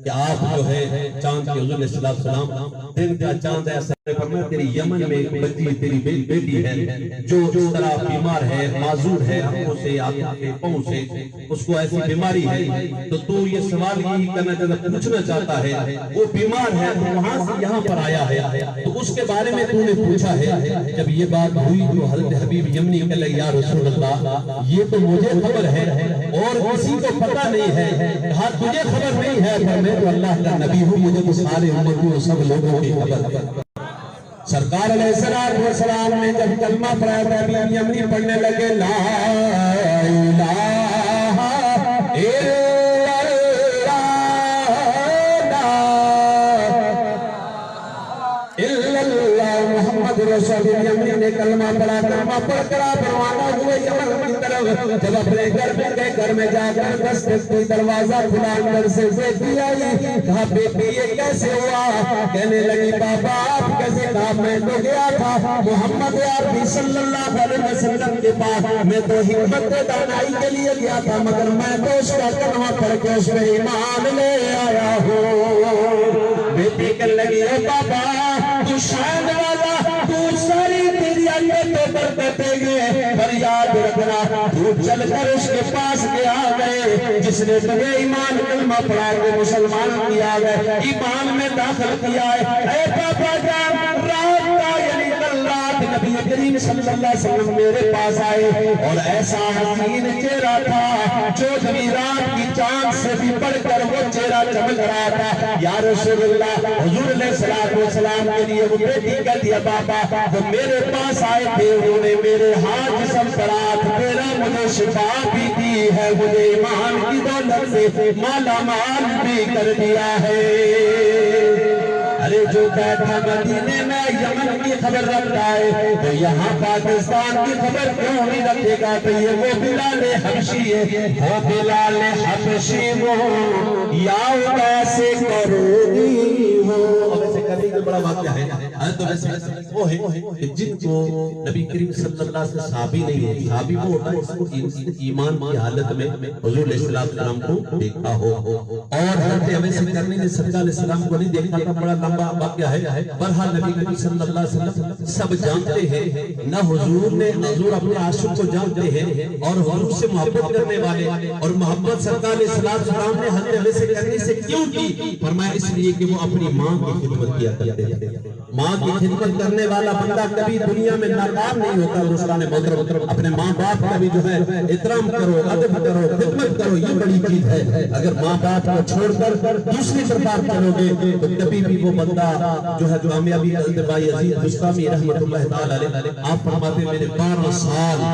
S9: کہ آپ جو ہے چاند کے حضور علیہ السلام دن کا چاند ایسا فرمایا تیری یمن میں ایک بچی تیری بیٹی ہے جو اس طرح بیمار ہے معذور ہے آنکھوں سے آنکھوں کے پاؤں سے اس کو ایسی بیماری ہے تو یہ سوال یہی کرنا پوچھنا چاہتا ہے وہ بیمار ہے تو وہاں سے یہاں پر آیا ہے تو اس کے بارے میں تو نے پوچھا ہے جب یہ بات ہوئی تو حضرت حبیب یمنی کہنے لگے یا رسول اللہ یہ تو مجھے خبر ہے اور کسی کو پتہ نہیں ہے کہا تجھے خبر نہیں ہے پر میں تو اللہ کا نبی ہوں مجھے تو سارے امتوں سب لوگوں کی خبر ہے سرکار علیہ السلام نے جب کلمہ پڑھا حبیب یمنی پڑھنے لگے لا الہ الا اللہ محمد رسول یمنی نے کلمہ پڑھ کر آپ روانہ ہوئے یمن کی طرف جب اپنے گھر میں گئے گھر میں جا کر دستک دروازہ کھلا اندر سے بیٹی آئی کہا بیٹی یہ کیسے ہوا کہنے لگی بابا آپ کیسے کہا میں تو گیا تھا محمد عربی صلی اللہ علیہ وسلم کے پاس میں تو حکمت دانائی کے لیے گیا تھا مگر میں تو اس کا کلمہ پڑھ کے اس میں ایمان لے آیا ہوں بیٹی کہنے لگی اے بابا تو شاید والا تو ساری تیری اللہ تو برکتیں گئے پر یاد رکھنا تو چل کر اس کے پاس گیا گئے جس نے تمہیں ایمان کلمہ پڑھا کے مسلمان کیا گئے ایمان میں داخل کیا ہے اے پاپا جان رات کا یعنی کل رات نبی کریم صلی اللہ علیہ وسلم میرے پاس آئے اور ایسا حسین چہرہ تھا جو جبھی رات کی چاند سے بھی بڑھ کر وہ چہرہ چمک رہا تھا یا رسول اللہ حضور علیہ السلام کے لیے وہ بیٹی کہہ دیا بابا وہ میرے پاس آئے تھے انہوں نے میرے ہاتھ جسم پر ہاتھ میرا مجھے شفا بھی دی ہے مجھے ایمان کی دولت سے مالا مال بھی کر دیا ہے ارے جو بیٹھا مدینے میں یمن کی خبر رکھتا ہے تو یہاں پاکستان کی خبر کیوں نہیں رکھے گا تو یہ وہ بلال حبشی ہے وہ بلال حبشی وہ یا کیسے کرونی ہو اب ایسے کرنے کا بڑا واقعہ ہے تو وہ ہے کہ جن کو نبی کریم صلی اللہ علیہ وسلم صحابی نہیں ہے صحابی وہ ہوتا ہے جس کو ایمان کی حالت میں حضور علیہ السلام کو دیکھا ہو اور حضرت اویس کرنی نے سرکار علیہ السلام کو نہیں دیکھا تھا بڑا لمبا واقعہ ہے بہرحال نبی کریم صلی اللہ علیہ وسلم سب جانتے ہیں نہ حضور نے حضور اپنے عاشق کو جانتے ہیں اور حضور سے محبت کرنے والے اور محبت سرکار علیہ السلام نے حضرت اویس کرنی سے کیوں کی فرمایا اس لیے کہ وہ اپنی ماں کی خدمت کیا کرتے تھے ماں کی خدمت کرنے والا بندہ کبھی دنیا میں ناکام نہیں ہوتا دوستان محترم اپنے ماں باپ کا بھی جو ہے احترام کرو ادب کرو خدمت کرو یہ بڑی چیز ہے اگر ماں باپ کو چھوڑ کر دوسری طرف چلو گے تو کبھی بھی وہ بندہ جو ہے کامیابی حضرت بھائی عزیز بستامی رحمت اللہ تعالی علیہ آپ فرماتے میرے 12 سال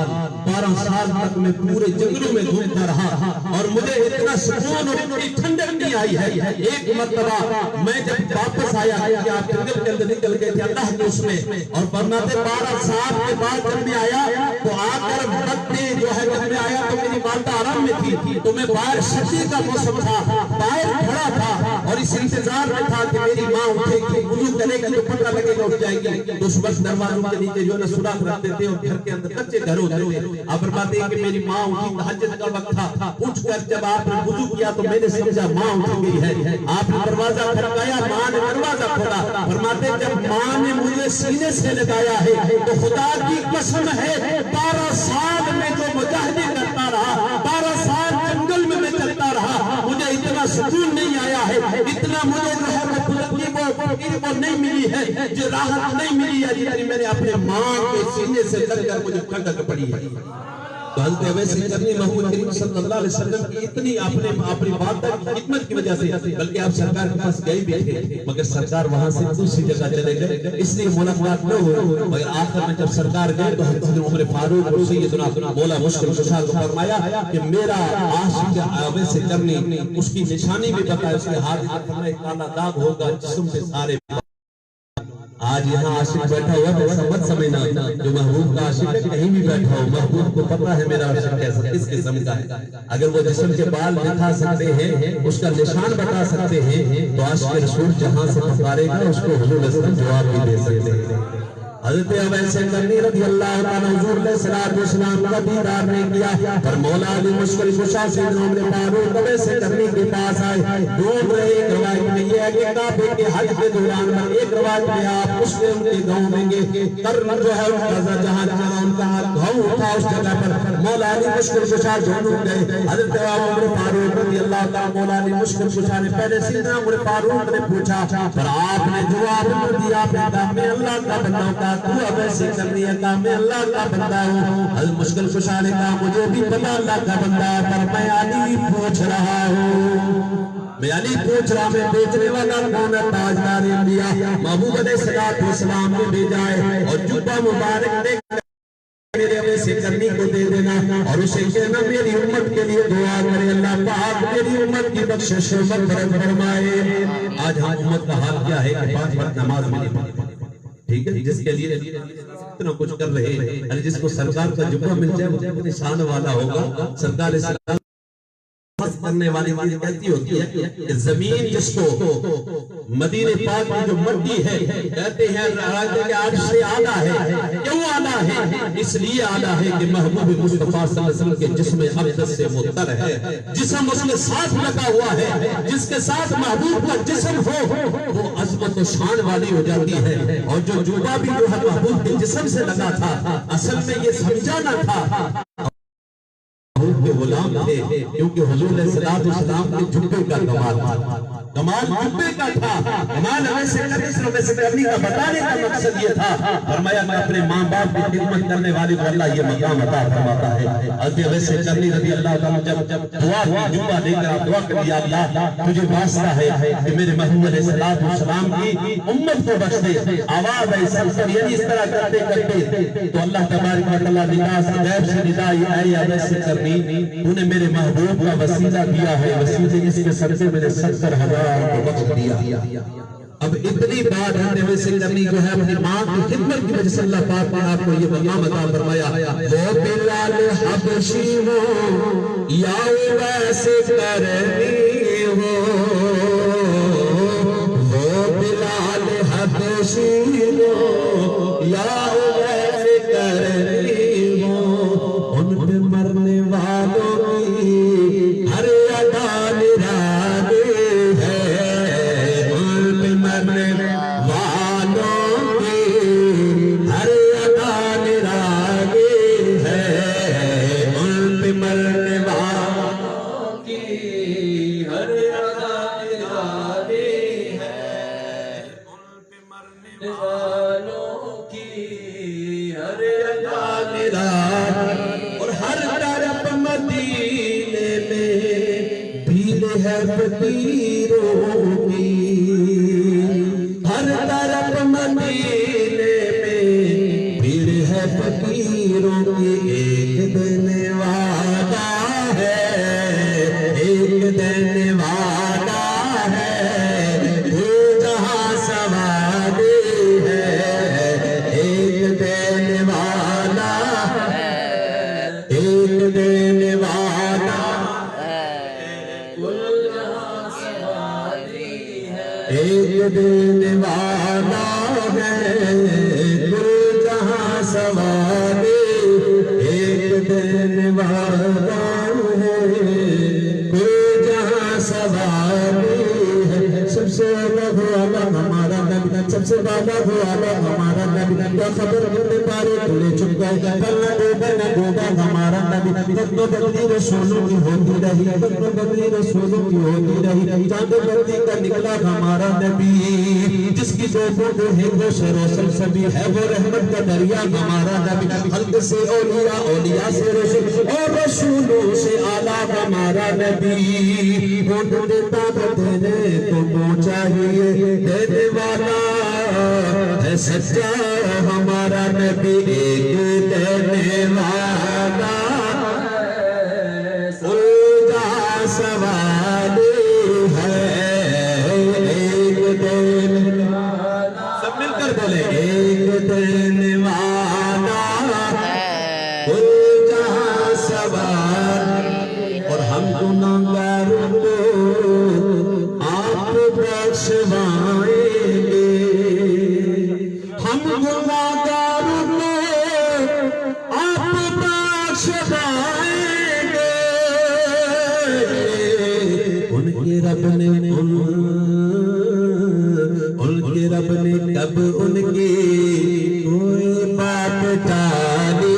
S9: تک میں پورے جنگلوں میں گھومتا رہا اور مجھے اتنا سکون اور اتنی ٹھنڈک نہیں آئی ہے ایک مرتبہ میں جب واپس آیا کہ آپ جنگل کے اندر نکل کے چکے تھے اللہ کے اس میں، اور فرماتے 12 سال کے بعد جب میں آیا تو آ کر وقت میں جو ہے جب میں آیا تو میری والدہ آرام میں تھی، تو میں باہر سردی کا موسم تھا، باہر کھڑا تھا اور اس انتظار میں تھا کہ میری ماں اٹھے گی، وضو کرے گی تو پتہ لگے گا اٹھ جائے گی، تو اس وقت دروازوں کے نیچے جو ہے سوراخ رکھتے تھے اور گھر کے اندر کچے گھر ہوتے تھے۔ آپ فرماتے ہیں کہ میری ماں اٹھی، تہجد کا وقت تھا، اٹھ کر جب آپ نے وضو کیا تو میں نے سمجھا ماں اٹھ گئی ہے، آپ نے دروازہ کھٹکایا، ماں نے دروازہ کھولا، فرماتے جب ماں نے مجھے سینے سے لگایا ہے تو خدا کی قسم ہے 12 سال میں جو مجاہدے کرتا رہا، 12 سال جنگل میں میں چلتا رہا، مجھے اتنا سکون نہیں آیا ہے، اتنا مجھے جو ہے وہ نہیں ملی ہے، جو راحت نہیں ملی ہے جتنی میں نے اپنے ماں کے سینے سے لگ کر مجھے ٹھنڈک پڑی ہے۔ تو حضرت اویس کرنی محمود کریم صلی اللہ علیہ وسلم کی اتنی اپنی والدہ کی خدمت کی وجہ سے، بلکہ آپ سرکار کے پاس گئے بھی تھے مگر سرکار وہاں سے دوسری جگہ چلے گئے، اس لیے ملاقات نہ ہوئی، مگر آخر میں جب سرکار گئے تو حضرت عمر فاروق اور سیدنا مولا مشکل کشا کو فرمایا کہ میرا عاشق اویس کرنی، اس کی نشانی بھی بتایا، اس کے ہاتھ میں کالا داغ ہوگا جسم سے سارے۔ آج یہاں عاشق بیٹھا ہوا تو ایسا مت سمجھنا جو محبوب کا عاشق ہے کہیں بھی بیٹھا ہو، محبوب کو پتہ ہے میرا عاشق کیسا کس قسم کا ہے، اگر وہ جسم کے بال دکھا سکتے ہیں، اس کا نشان بتا سکتے ہیں، تو عاشق رسول جہاں سے پکارے گا اس کو حضور اسلام جواب بھی دے سکتے ہیں۔ حضرت اویس کرنی رضی اللہ عنہ حضور علیہ السلام کا دیدار نہیں کیا، پر مولا علی مشکل کشا سیدنا عمر فاروق اویس کرنی کے پاس آئے، ڈھونڈ رہے ایک روایت میں یہ ہے کہ کعبے کے حج کے دوران میں ایک روایت میں آپ مسلم کے گاؤں میں گے، کرن جو ہے جہاں جہاں ان کا گاؤں تھا اس جگہ پر مولا علی مشکل کشا ڈھونڈ گئے، حضرت عمر فاروق رضی اللہ تعالیٰ مولا علی مشکل کشا نے پہلے سیدنا عمر فاروق نے پوچھا، پر آپ نے جواب دیا، آپ نے کہا میں اللہ کا بندہ کا تو اویس کرنی ہے، کہا میں اللہ کا بندہ ہوں، حضرت مشکل کشا نے کہا مجھے بھی پتا اللہ کا بندہ، پر میں علی پوچھ رہا ہوں، میں علی پوچھ رہا، میں بیچنے والا کون ہے؟ تاجدار انبیاء محبوب علیہ السلام نے بھیجا ہے، اور جبہ مبارک دے میرے اویس کرنی کو دے دینا اور اسے کہنا میری امت کے لیے دعا کرے، اللہ پاک میری امت کی بخشش و مغفرت فرمائے۔ آج امت کا حال کیا ہے کہ 5 وقت نماز میں نہیں پڑھتے، ٹھیک ہے، جس کے لیے اتنا کچھ کر رہے ہیں، جس کو سرکار کا جبہ مل جائے وہ اپنے شان والا ہوگا۔ سرکار اسلام کرنے والی چیز کہتی ہوتی ہے کہ زمین جس کو مدینہ پاک کی جو مٹی ہے کہتے ہیں کہ عرش سے اعلیٰ ہے، کیوں اعلیٰ ہے؟ اس لیے اعلیٰ ہے کہ محبوب مصطفیٰ صلی اللہ علیہ وسلم کے جسم اقدس سے مطر ہے، جسم اس کے ساتھ لگا ہوا ہے، جس کے ساتھ محبوب کا جسم ہو وہ عظمت و شان والی ہو جاتی ہے، اور جو جوبہ بھی جو ہے محبوب کے جسم سے لگا تھا اصل میں یہ سمجھانا تھا محبوب کے غلام تھے، کیونکہ حضور علیہ السلام کے جبے کا کمال تھا، کمال جبے کا تھا، کمال اویس کرنی کا بتانے کا مقصد یہ تھا، فرمایا میں اپنے ماں باپ کی خدمت کرنے والے کو اللہ یہ مقام عطا فرماتا ہے۔ حضرت اویس کرنی رضی اللہ تعالیٰ جب دعا کی جبہ لے کر آپ دعا کر دیا اللہ تجھے واسطہ ہے کہ میرے محبوب علیہ السلام کی امت کو بخش دے، آواز ہے سلسل یعنی اس طرح کرتے کرتے تو اللہ تبارک و تعالیٰ ندا سے غیب سے ندا یہ اے اویس کرنی تو نے میرے محبوب کا وسیلہ دیا ہے، وسیلے اس کے صدقے میں نے 70,000 کو بخش دیا۔ اب اتنی بات ہے اویس کرنی جو ہے اپنی ماں کی خدمت کی وجہ سے اللہ پاک نے آپ کو یہ مقام عطا فرمایا۔ وہ بلال حبشی ہو یا اویس کرنی ہو، وہ بلال حبشی ہو یا اویس کرنی ہو، ان پہ مرنے والوں کی ہر ادا نرالی ہے، ان پہ مرنے والوں کی ہر ادا نرالی ہے، ان پہ مرنے والوں کی ہر ادا نرالی ہے، ان پہ مرنے والوں کی ہر ادا نرالی، اور ہر طرف مدینے میں بھیڑ ہے فقیروں کی،
S8: ایک دن والا ہے کل جہاں سواری ایک دن والا ہے کل جہاں سواری ہے سب سے الگ والا ہمارا نبی سب سے بالا والا ہمارا نبی کیا خبر ہونے پارے کھلے چپ گئے پلنا ڈوبے نہ ڈوبا ہمارا نبی بدن بدلی رسولوں کی ہوتی رہی بدن بدلی رسولوں کی ہوتی رہی چاند بدلی کا نکلا ہمارا نبی جس کی دو بوٹ ہے وہ شر و سلسبی ہے وہ رحمت کا دریا ہمارا نبی خلق سے اولیاء اولیاء سے رسول اور رسولوں سے آلہ ہمارا نبی ہوٹ دیتا دینے کو چاہیے دینے والا ہے سچا ہمارا نبی ایک دینے والا الجا سوالی ہے ایک دینے والا سب مل کر بولے ایک دینے والا الجا سوالی اور ہم گناہگاروں کو آپ بخشوائیں ہم گناہگاروں کو آپ بخشوائیں گے ان کے رب نے کب ان کی کوئی بات ٹالی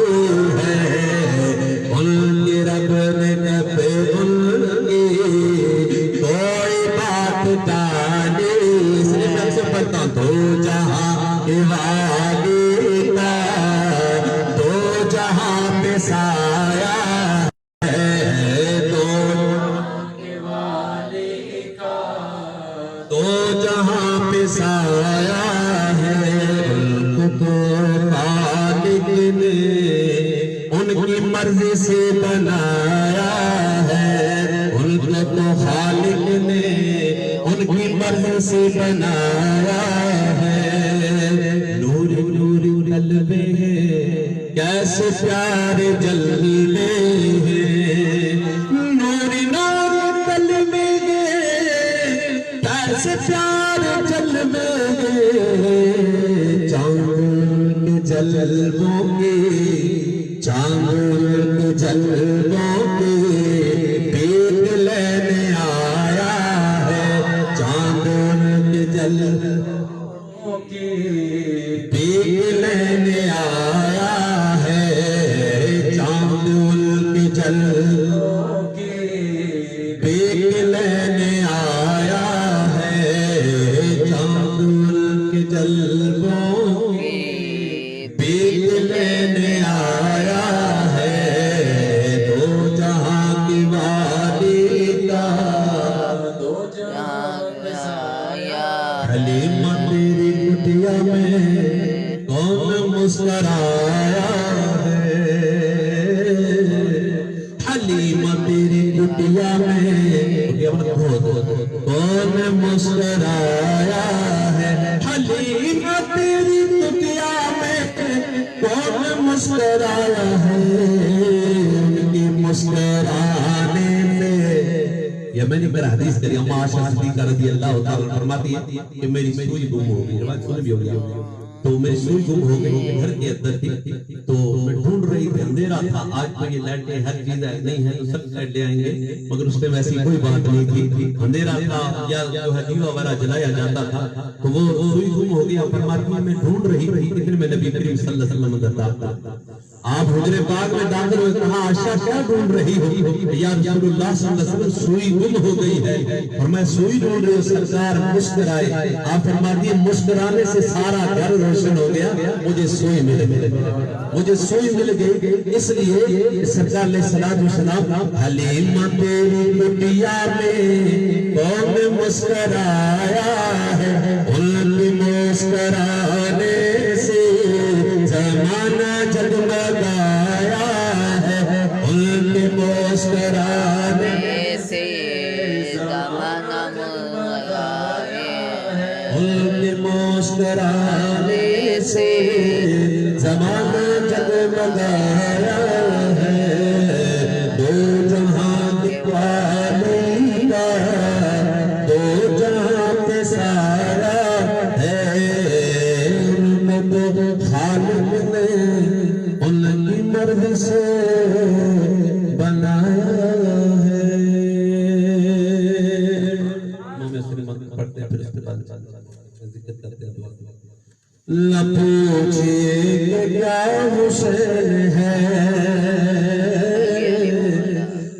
S8: ہے ان کے رب نے کب ان کی کوئی بات ٹالی اس لیے میں سے پڑھتا ہوں تو جہاں کے والی کا دو جہاں پہ سایہ ہے دو جہاں پہ سایہ ہے ان کو خالق نے ان کی مرضی سے بنایا ہے ان کو خالق نے ان کی مرضی سے بنایا ہے نور نور قلب ہے کیسے پیارے جلوے ہیں نور نور قلب ہے کیسے پیارے جلوے ہیں چاند کے جلووں کے چاند کے جلووں کے پیٹ لینے آیا ہے چاند کے جلووں کے پیٹ لینے آیا ہے چاند کے جلووں کے پیٹ لینے آیا ہے چاند کے جلووں کے پیٹ لینے آیا ہے دو جہاں کی والی کا دو جہاں کا سایہ حلیمہ تیری کٹیا میں کون مسکرایا ہے حلیمہ تیری کٹیا میں کون مسکرایا ہے حلیمہ تیری کٹیا میں کون مسکرایا ہے ان کی مسکرانے میں یہ میں نے میرا حدیث کری اما عائشہ صدیقہ رضی اللہ تعالیٰ فرماتی ہے کہ میری سوئی گم ہو گئی روایت سنے بھی ہو گیا تو میری سوئی گم ہو گئی گھر کے اندر تھی تو میں ڈھونڈ رہی تھی اندھیرا تھا آج تو یہ لائٹیں ہر چیز نہیں ہے تو سب لائٹ لے آئیں گے مگر اس پہ ویسی کوئی بات نہیں تھی اندھیرا تھا یا جو ہے دیوا وغیرہ جلایا جاتا تھا تو وہ سوئی گم ہو گیا فرماتی میں ڈھونڈ رہی تھی پھر میں نبی کریم صلی اللہ علیہ وسلم آپ حجرے پاک میں داخل ہوئے کہا عائشہ کیا ڈھونڈ رہی ہو یا رسول اللہ صلی اللہ علیہ وسلم سوئی گم ہو گئی ہے اور میں سوئی ڈھونڈ رہی ہوں سرکار مسکرائے آپ فرماتی ہیں مسکرانے سے سارا گھر روشن ہو گیا مجھے سوئی مل گئی مجھے سوئی مل گئی اس لیے سرکار علیہ السلام حلیمہ تیری کٹیا میں کون مسکرایا ہے ان کی مسکرانے سے زمانہ جگمگایا ہے ان کے مسکرانے سے زمانہ جگمگایا ہے ان کے مسکرانے سے زمانہ جگمگایا ہے دو جہاں کی پالی کا دو جہاں پہ سا بنایا ہے ان کو خالق نے ان کی مرضی سے بنایا ہے. پڑھتے ہیں پھر اس کے بعد ذکر کرتے ہیں. نہ پوچھئے کہ کیا حسین ہے,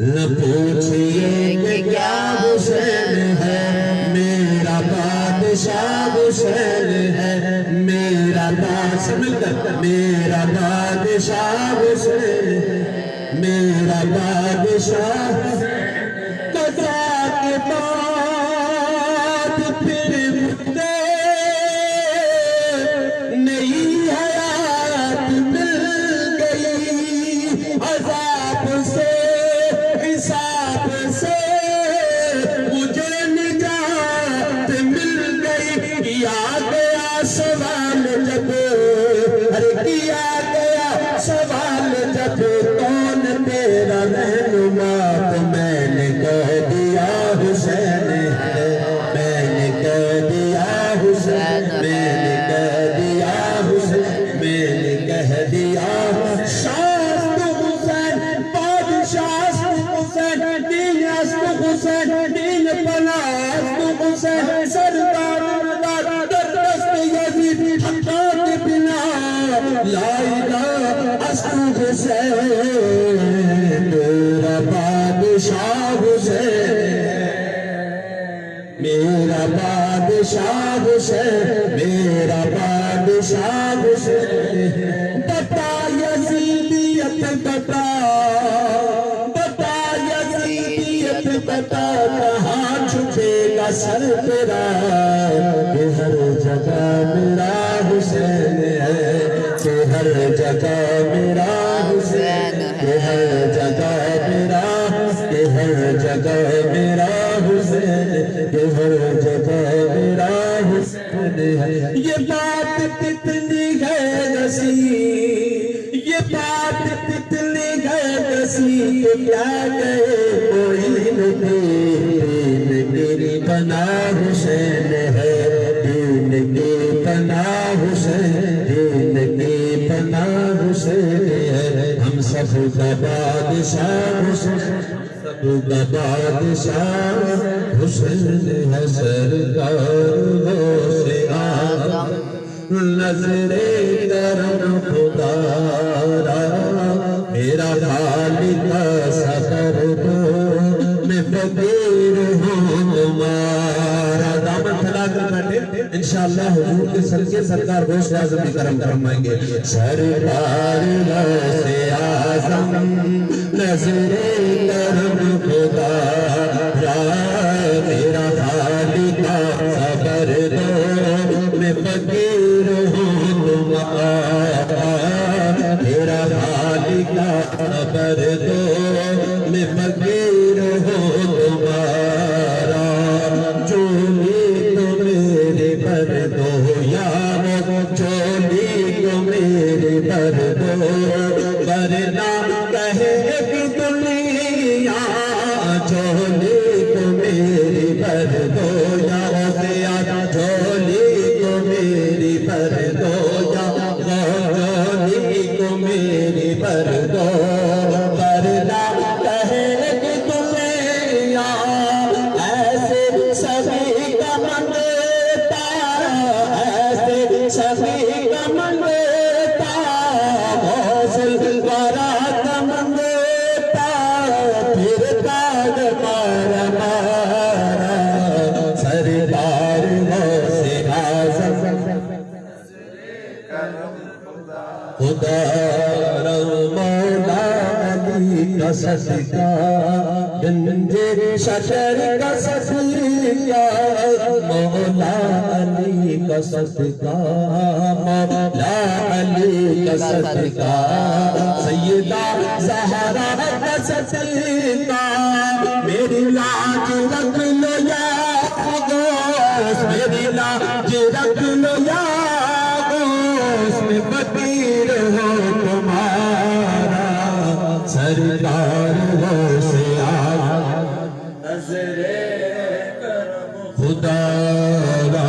S8: نہ پوچھئے کہ کیا حسین ہے, میرا بادشاہ حسین ہے, میرا بادشاہ حسین ہے, میرا بادشاہ قضا کے بعد پھر مجھے نئی حیات مل گئی, عذاب سے حساب سے مجھے نجات مل گئی. کیا گیا سوال جب, ارے کیا گیا سوال جب کون تیرا رہنما, تو میں نے کہہ دیا حسین ہے, میں نے کہہ دیا حسین, میں نے کہہ دیا حسین, میں نے کہہ دیا شاست حسین, بادشاہ حسین, دین است حسین, دین پناہ حسین, سردار مدار در دست یزید حقات بنا, لا الہ است حسین, میرا بادشاہ حسین, میرا بادشاہ حسین, میرا بادشاہ حسین. بتا یزیدیت بتا, بتا یزیدیت بتا, کہاں چھپے گا سر تیرا, کہ ہر جگہ میرا حسین ہے, کہ ہر جگہ میرا حسین, کہ ہر جگہ میرا, کہ ہر جگہ میرا حسین, کہ ہر جگہ میرا حسین ہے. یہ بات کتنی ہے نصیب, یہ بات کتنی ہے نصیب, کہ کیا کہے کوئی نہیں, تیری پناہ حسین ہے, دین کی پناہ حسین, دین کی پناہ حسین ہے. ہم سب کا بادشاہ حسین, سب کا بادشاہ حسین ہے. سرکار غوث اعظم نظر کرم خدا را, میرا خالق سفر دو, میں فقیر ہوں تمہارا. دامن پھیلا کر بیٹھے, انشاءاللہ حضور کے صدقے سرکار غوث اعظم بھی کرم فرمائیں گے. سرکار غوث اعظم نظر کرم خدا را, میرا خالق سفر دو, میں فقیر ہوں تمہارا, میرا خالق سفر دو, میں فقیر ہوں تمہارا. چولی تو میرے بھر دو یارو, چولی تو میرے بھر دو, ورنہ کہے کہ دنیا, چولی تو میری بھر دو یارو, چولی تو میری بھر دو یارو, چولی تو میری بھر دو, ورنہ کہے کہ دنیا ایسے سبھی کا منگتا, ایسے سبھی کا منگتا, غوث الورا کا منگتا, پھر کاغ مارا مارا. سرکار غوث اعظم خدا را مولا علی کا صدقہ, گنج شجر کا صدقہ, مولا علی کا صدقہ, مولا علی کا صدقہ, سیدہ زہرا کا صدقہ. میری لاج رکھ لو یا غوث, میری لاج رکھ لو یا غوث, میں فقیر ہو تمہارا. سرکار غوث اعظم نظر کرم خدا را,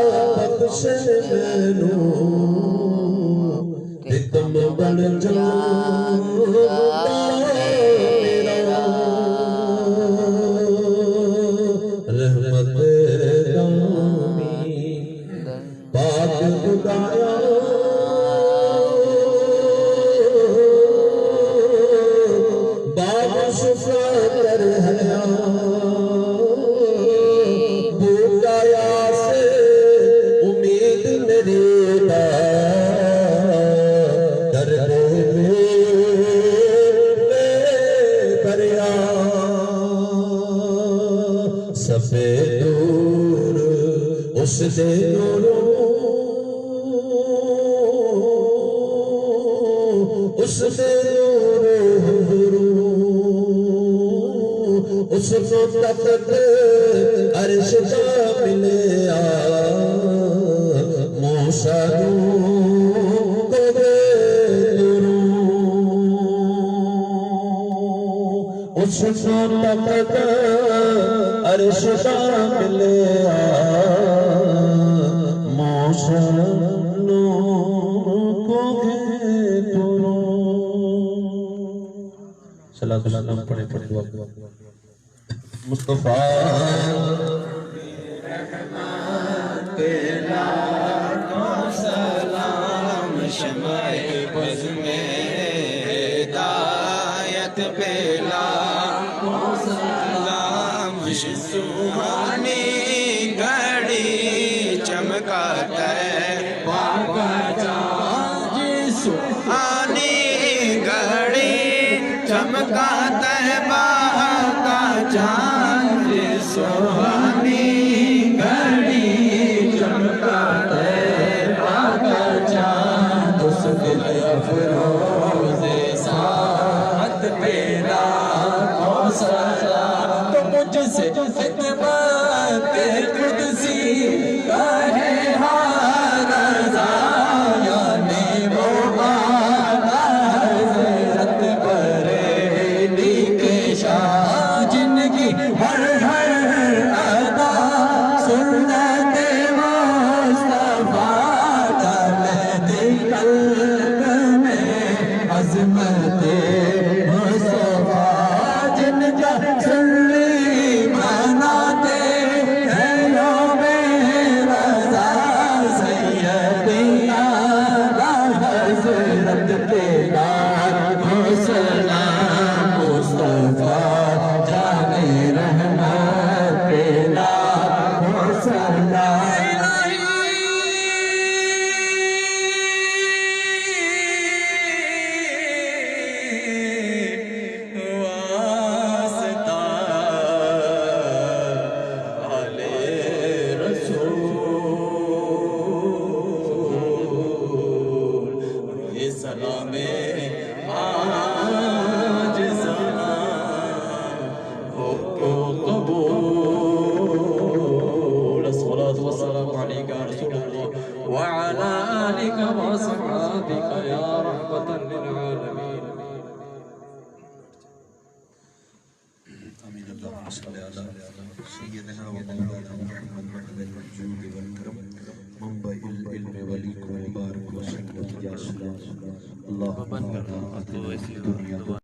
S8: بخش مینو تے تم بن جاؤ میرا رحمت دامی پاک خدایا باب شفا کر حیا بھوکایا سے امید میری دا درد میں بریا سفید دور اس دے نوروں اس دے اس کو تخت عرش کا ملیا موسیٰ کو دے اس کو تخت عرش کا ملیا موسیٰ کو دے صلاۃ اللہ پڑھے پڑھے دعا مصطفیٰ
S4: پہ لاکھوں سلام شمع بز میں ہدایت پہ لاکھوں سلام سبحانی گھڑی چمکاتا ہے پاکا چاند سبحانی گھڑی چمکاتا ہے پاکا چاند سبحانی گھڑی چمکاتا ہے پاکا چاند اس دل افروز ساعت میرا کوثر تو مجھ سے خدمت قدسی کا ہے ہر رضا یعنی وہ آقا حضرت بریلی کے شاہ جن کی ہر ہر ادا سنت مصطفیٰ ڈالتے قلب میں عظمت مصطفیٰ جن کا سلی مناتے ہیں یوم رضا سیدی اعلیٰ حضرت کے نام سلام مصطفیٰ جانے رحمت کے نام سلام واسطہ آلِ رسول یہ سلام آج سلام ہو کو قبول الصلاة والسلام عليك يا رسول الله وعلى آلك وصحابك يا رحمة للعالمين
S10: آمين اللهم صل على سيدنا ومولانا محمد محمد الجود والكرم منبع العلم والحكمة وبارك وسلم يا سلام اللهم بارك في الدنيا